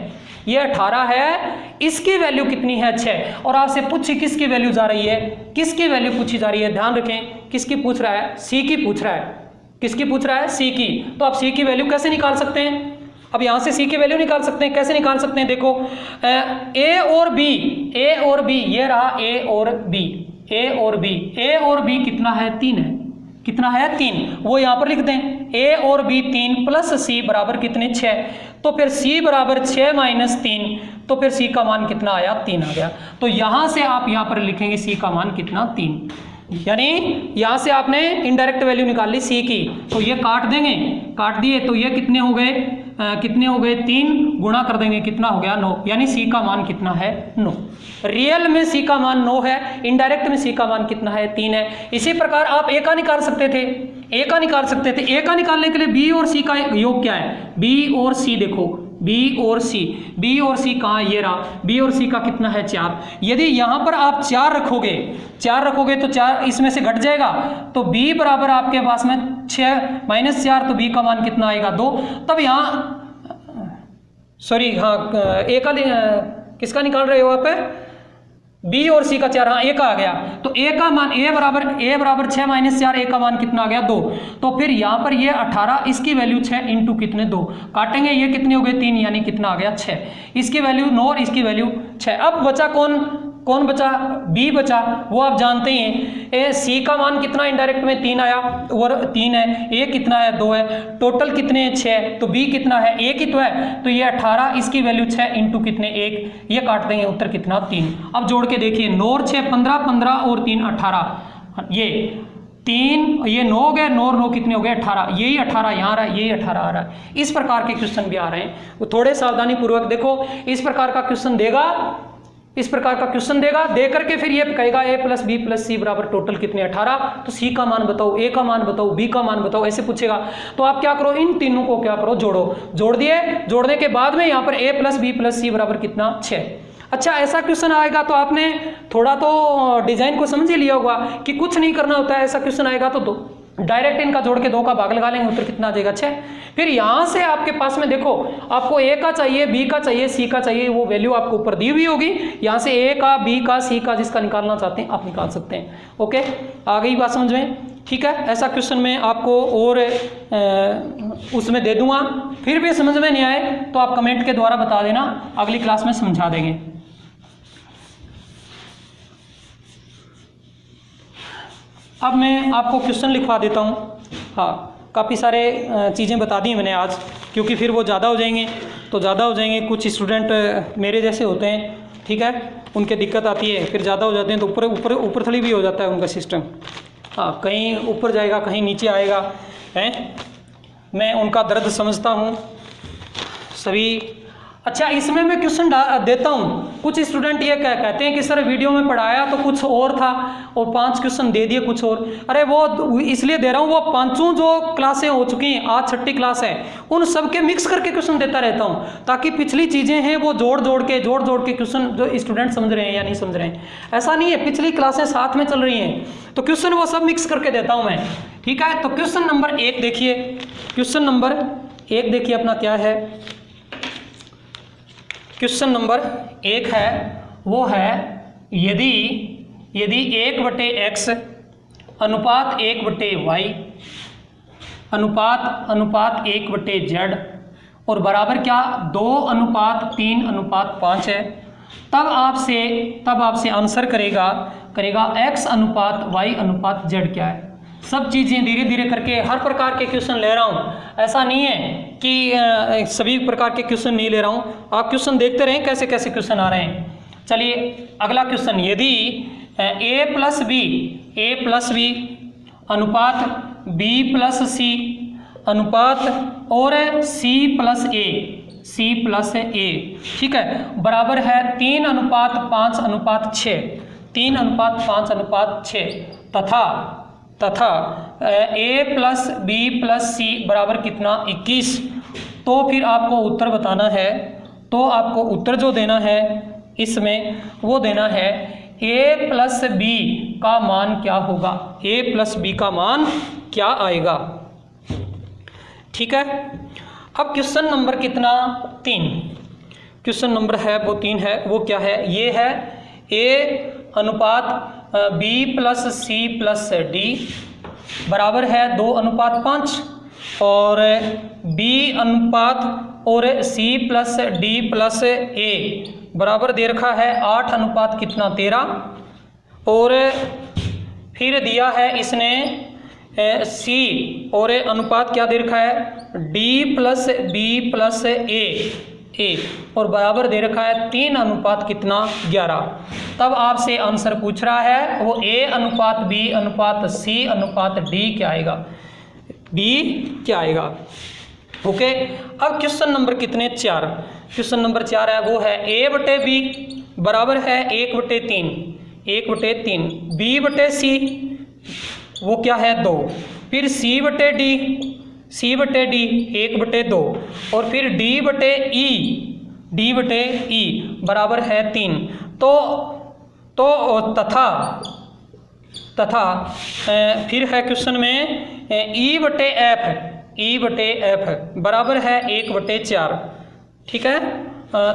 ये 18 है, इसकी वैल्यू कितनी है, 6। और आपसे पूछी किसकी वैल्यू जा रही है, किसकी वैल्यू पूछी जा रही है, ध्यान रखें किसकी पूछ रहा है, सी की पूछ रहा है। किसकी पूछ रहा है, सी की। तो आप सी की वैल्यू कैसे निकाल सकते हैं, अब यहां से सी की वैल्यू निकाल सकते हैं। कैसे निकाल सकते हैं, देखो ए और बी, ये रहा ए और बी कितना है, 3 है। कितना है, 3। वो यहां पर लिख दें, ए और बी 3 प्लस सी बराबर कितने, 6। तो फिर सी बराबर 6 माइनस 3, तो फिर सी का मान कितना आया, 3 आ गया। तो यहां से आप यहां पर लिखेंगे सी का मान कितना, 3। यानी यहां से आपने इनडायरेक्ट वैल्यू निकाल ली सी की, तो ये काट देंगे, काट दिए तो ये कितने हो गए, 3 गुणा कर देंगे, कितना हो गया, 9। यानी सी का मान कितना है, 9। रियल में सी का मान 9 है, इनडायरेक्ट में सी का मान कितना है, 3 है। इसी प्रकार आप ए का निकाल सकते थे, ए का निकालने के लिए बी और सी का योग क्या है, बी और सी, देखो बी और सी कहाँ, ये रहा, बी और सी का कितना है, 4। यदि यहाँ पर आप 4 रखोगे तो 4 इसमें से घट जाएगा, तो b बराबर आपके पास में 6 माइनस 4, तो b का मान कितना आएगा, 2। तब यहाँ सॉरी, हाँ ए का किसका निकाल रहे हो आप, बी और सी का 4, हाँ ए का आ गया। तो ए का मान, ए बराबर 6 माइनस 4, ए का मान कितना आ गया, 2। तो फिर यहाँ पर ये 18, इसकी वैल्यू 6 इंटू कितने, 2 काटेंगे, ये कितने हो गए, 3, यानी कितना आ गया, 6। इसकी वैल्यू 9 और इसकी वैल्यू 6। अब बचा कौन बचा, बी बचा, वो आप जानते ही हैं। ए सी का मान कितना इनडायरेक्ट में, 3 आया और 3 है, ए कितना है, 2 है, टोटल कितने हैं, 6। तो बी कितना है, एक ही तो है, तो ये 18, इसकी वैल्यू 6 इंटू कितने, 1, ये काट देंगे, उत्तर कितना, 3। अब जोड़ के देखिए, 9 और 6 15, 15 और 3 18, ये 3, ये 9 हो गए, 9 और 9 कितने हो गए, 18। यही 18 यहाँ आ रहा है, यही 18 आ रहा है। इस प्रकार के क्वेश्चन भी आ रहे हैं, वो थोड़े सावधानी पूर्वक देखो। इस प्रकार का क्वेश्चन देगा, दे करके फिर ये कहेगा a प्लस बी प्लस सी बराबर टोटल कितने, 18। तो सी का मान बताओ, ए का मान बताओ, बी का मान बताओ, ऐसे पूछेगा। तो आप क्या करो, इन तीनों को क्या करो, जोड़ दिए। जोड़ने के बाद में यहाँ पर a प्लस बी प्लस सी बराबर कितना, 6। अच्छा, ऐसा क्वेश्चन आएगा तो आपने थोड़ा तो डिजाइन को समझ ही लिया होगा कि कुछ नहीं करना होता है। ऐसा क्वेश्चन आएगा तो डायरेक्ट इनका जोड़ के 2 का भाग लगा लेंगे, उत्तर कितना आ जाएगा, 6। फिर यहाँ से आपके पास में देखो, आपको ए का चाहिए, बी का चाहिए, सी का चाहिए, वो वैल्यू आपको ऊपर दी हुई होगी। यहाँ से ए का, बी का, सी का, जिसका निकालना चाहते हैं आप निकाल सकते हैं। ओके, आ गई बात समझ में, ठीक है। ऐसा क्वेश्चन मैं आपको और उसमें दे दूंगा, फिर भी समझ में नहीं आए तो आप कमेंट के द्वारा बता देना, अगली क्लास में समझा देंगे। अब मैं आपको क्वेश्चन लिखवा देता हूँ। हाँ, काफ़ी सारे चीज़ें बता दी मैंने आज, क्योंकि फिर वो ज़्यादा हो जाएंगे। कुछ स्टूडेंट मेरे जैसे होते हैं, ठीक है, उनके दिक्कत आती है, फिर ज़्यादा हो जाते हैं तो ऊपर थली भी हो जाता है उनका सिस्टम। हाँ, कहीं ऊपर जाएगा, कहीं नीचे आएगा, हैं। मैं उनका दर्द समझता हूँ सभी। अच्छा, इसमें मैं क्वेश्चन देता हूँ। कुछ स्टूडेंट ये कहते हैं कि सर वीडियो में पढ़ाया तो कुछ और था और 5 क्वेश्चन दे दिए कुछ और। अरे वो इसलिए दे रहा हूँ, वो 5 जो क्लासें हो चुकी हैं, आज 6ठी क्लास है, उन सब के मिक्स करके क्वेश्चन देता रहता हूँ, ताकि पिछली चीज़ें हैं वो जोड़ जोड़ के क्वेश्चन जो स्टूडेंट समझ रहे हैं या नहीं समझ रहे हैं। ऐसा नहीं है, पिछली क्लासें साथ में चल रही हैं तो क्वेश्चन वो सब मिक्स करके देता हूँ मैं, ठीक है। तो क्वेश्चन नंबर 1 देखिए, अपना क्या है। क्वेश्चन नंबर 1 है, वो है यदि 1/x अनुपात 1/y अनुपात 1/z और बराबर क्या 2:3:5 है, तब आपसे आंसर करेगा x अनुपात y अनुपात z क्या है। सब चीज़ें धीरे धीरे करके हर प्रकार के क्वेश्चन ले रहा हूँ, ऐसा नहीं है कि सभी प्रकार के क्वेश्चन नहीं ले रहा हूँ। आप क्वेश्चन देखते रहें कैसे कैसे क्वेश्चन आ रहे हैं। चलिए अगला क्वेश्चन, यदि a प्लस बी अनुपात b प्लस c अनुपात और c प्लस a, ठीक है, बराबर है 3:5:6 तथा a plus b plus c बराबर कितना 21, तो फिर आपको उत्तर बताना है। तो आपको उत्तर जो देना है इसमें वो देना है a प्लस b का मान क्या होगा, a प्लस b का मान क्या आएगा। ठीक है, अब क्वेश्चन नंबर कितना 3, क्वेश्चन नंबर है वो 3 है, वो क्या है, ये है a अनुपात b plus c plus d बराबर है 2:5 और b अनुपात और c plus d plus a बराबर दे रखा है 8:13 और फिर दिया है इसने c और अनुपात क्या दे रखा है d plus b plus a और बराबर दे रखा है 3:11। तब आपसे आंसर पूछ रहा है वो a अनुपात b अनुपात c अनुपात d क्या आएगा, d क्या आएगा। ओके, अब क्वेश्चन नंबर कितने 4, क्वेश्चन नंबर 4 है, वो है a/b बराबर है 1/3 b/c वो क्या है 2, फिर c/d 1/2 और फिर d/e बराबर है 3। तो तथा फिर है क्वेश्चन में e/f बराबर है 1/4। ठीक है,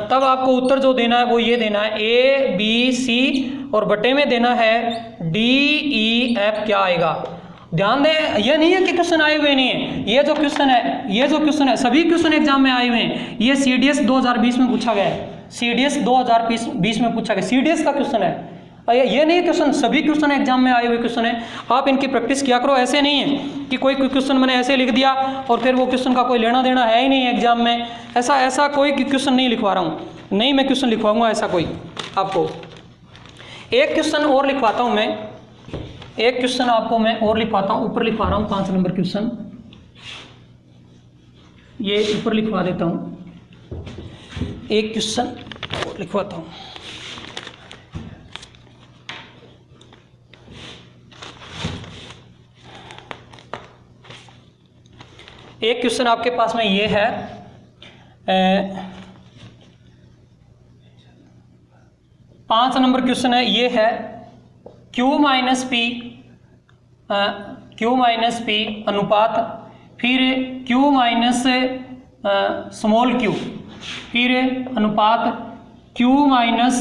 तब आपको उत्तर जो देना है वो ये देना है a b c और बटे में देना है d e f क्या आएगा। ध्यान दें, ये नहीं है कि क्वेश्चन आए हुए नहीं है, ये जो क्वेश्चन है सभी क्वेश्चन एग्जाम में आए हुए हैं। ये CDS 2020 में पूछा गया है, CDS 2020 में पूछा गया, CDS का क्वेश्चन है। ये नहीं है क्वेश्चन, सभी क्वेश्चन एग्जाम में आए हुए क्वेश्चन है। आप इनकी प्रैक्टिस किया करो। ऐसे नहीं है कि कोई क्वेश्चन मैंने ऐसे लिख दिया और फिर वो क्वेश्चन का कोई लेना देना है ही नहीं एग्जाम में। ऐसा कोई क्वेश्चन नहीं लिखवा रहा हूँ, नहीं मैं क्वेश्चन लिखवाऊंगा ऐसा कोई। आपको एक क्वेश्चन और लिखवाता हूँ मैं, एक क्वेश्चन आपको मैं और लिखवाता हूँ, ऊपर लिखवा रहा हूँ 5 नंबर क्वेश्चन, ये ऊपर लिखवा देता हूँ। एक क्वेश्चन और लिखवाता हूँ। एक क्वेश्चन आपके पास में ये है 5 नंबर क्वेश्चन है, ये है q माइनस p अनुपात फिर q माइनस स्मॉल q फिर अनुपात q माइनस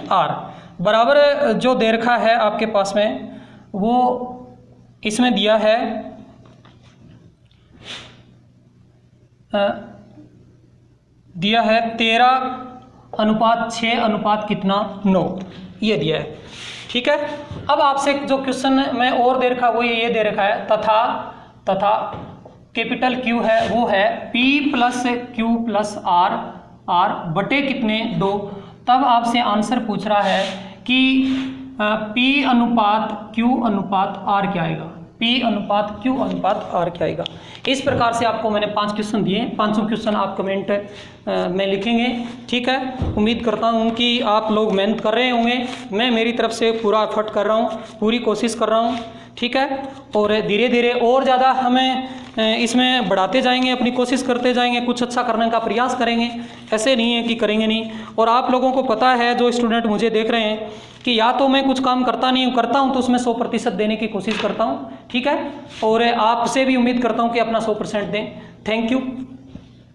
r बराबर जो दे रखा है आपके पास में वो इसमें दिया है दिया है 13:6 अनुपात कितना 9, ये दिया है। ठीक है, अब आपसे जो क्वेश्चन में और दे रखा वो ये दे रखा है तथा कैपिटल Q है वो है P plus Q plus R बटे कितने 2। तब आपसे आंसर पूछ रहा है कि P अनुपात Q अनुपात R क्या आएगा, P अनुपात Q अनुपात R क्या आएगा। इस प्रकार से आपको मैंने 5 क्वेश्चन दिए, 5 क्वेश्चन आप कमेंट में लिखेंगे। ठीक है, उम्मीद करता हूँ कि आप लोग मेहनत कर रहे होंगे। मैं मेरी तरफ से पूरा एफर्ट कर रहा हूँ, पूरी कोशिश कर रहा हूँ। ठीक है, और धीरे धीरे और ज़्यादा हमें इसमें बढ़ाते जाएंगे, अपनी कोशिश करते जाएंगे, कुछ अच्छा करने का प्रयास करेंगे। ऐसे नहीं है कि करेंगे नहीं। और आप लोगों को पता है, जो स्टूडेंट मुझे देख रहे हैं, कि या तो मैं कुछ काम करता नहीं हूँ, करता हूँ तो उसमें 100% देने की कोशिश करता हूँ। ठीक है, और आपसे भी उम्मीद करता हूँ कि अपना 100% दें। Thank you.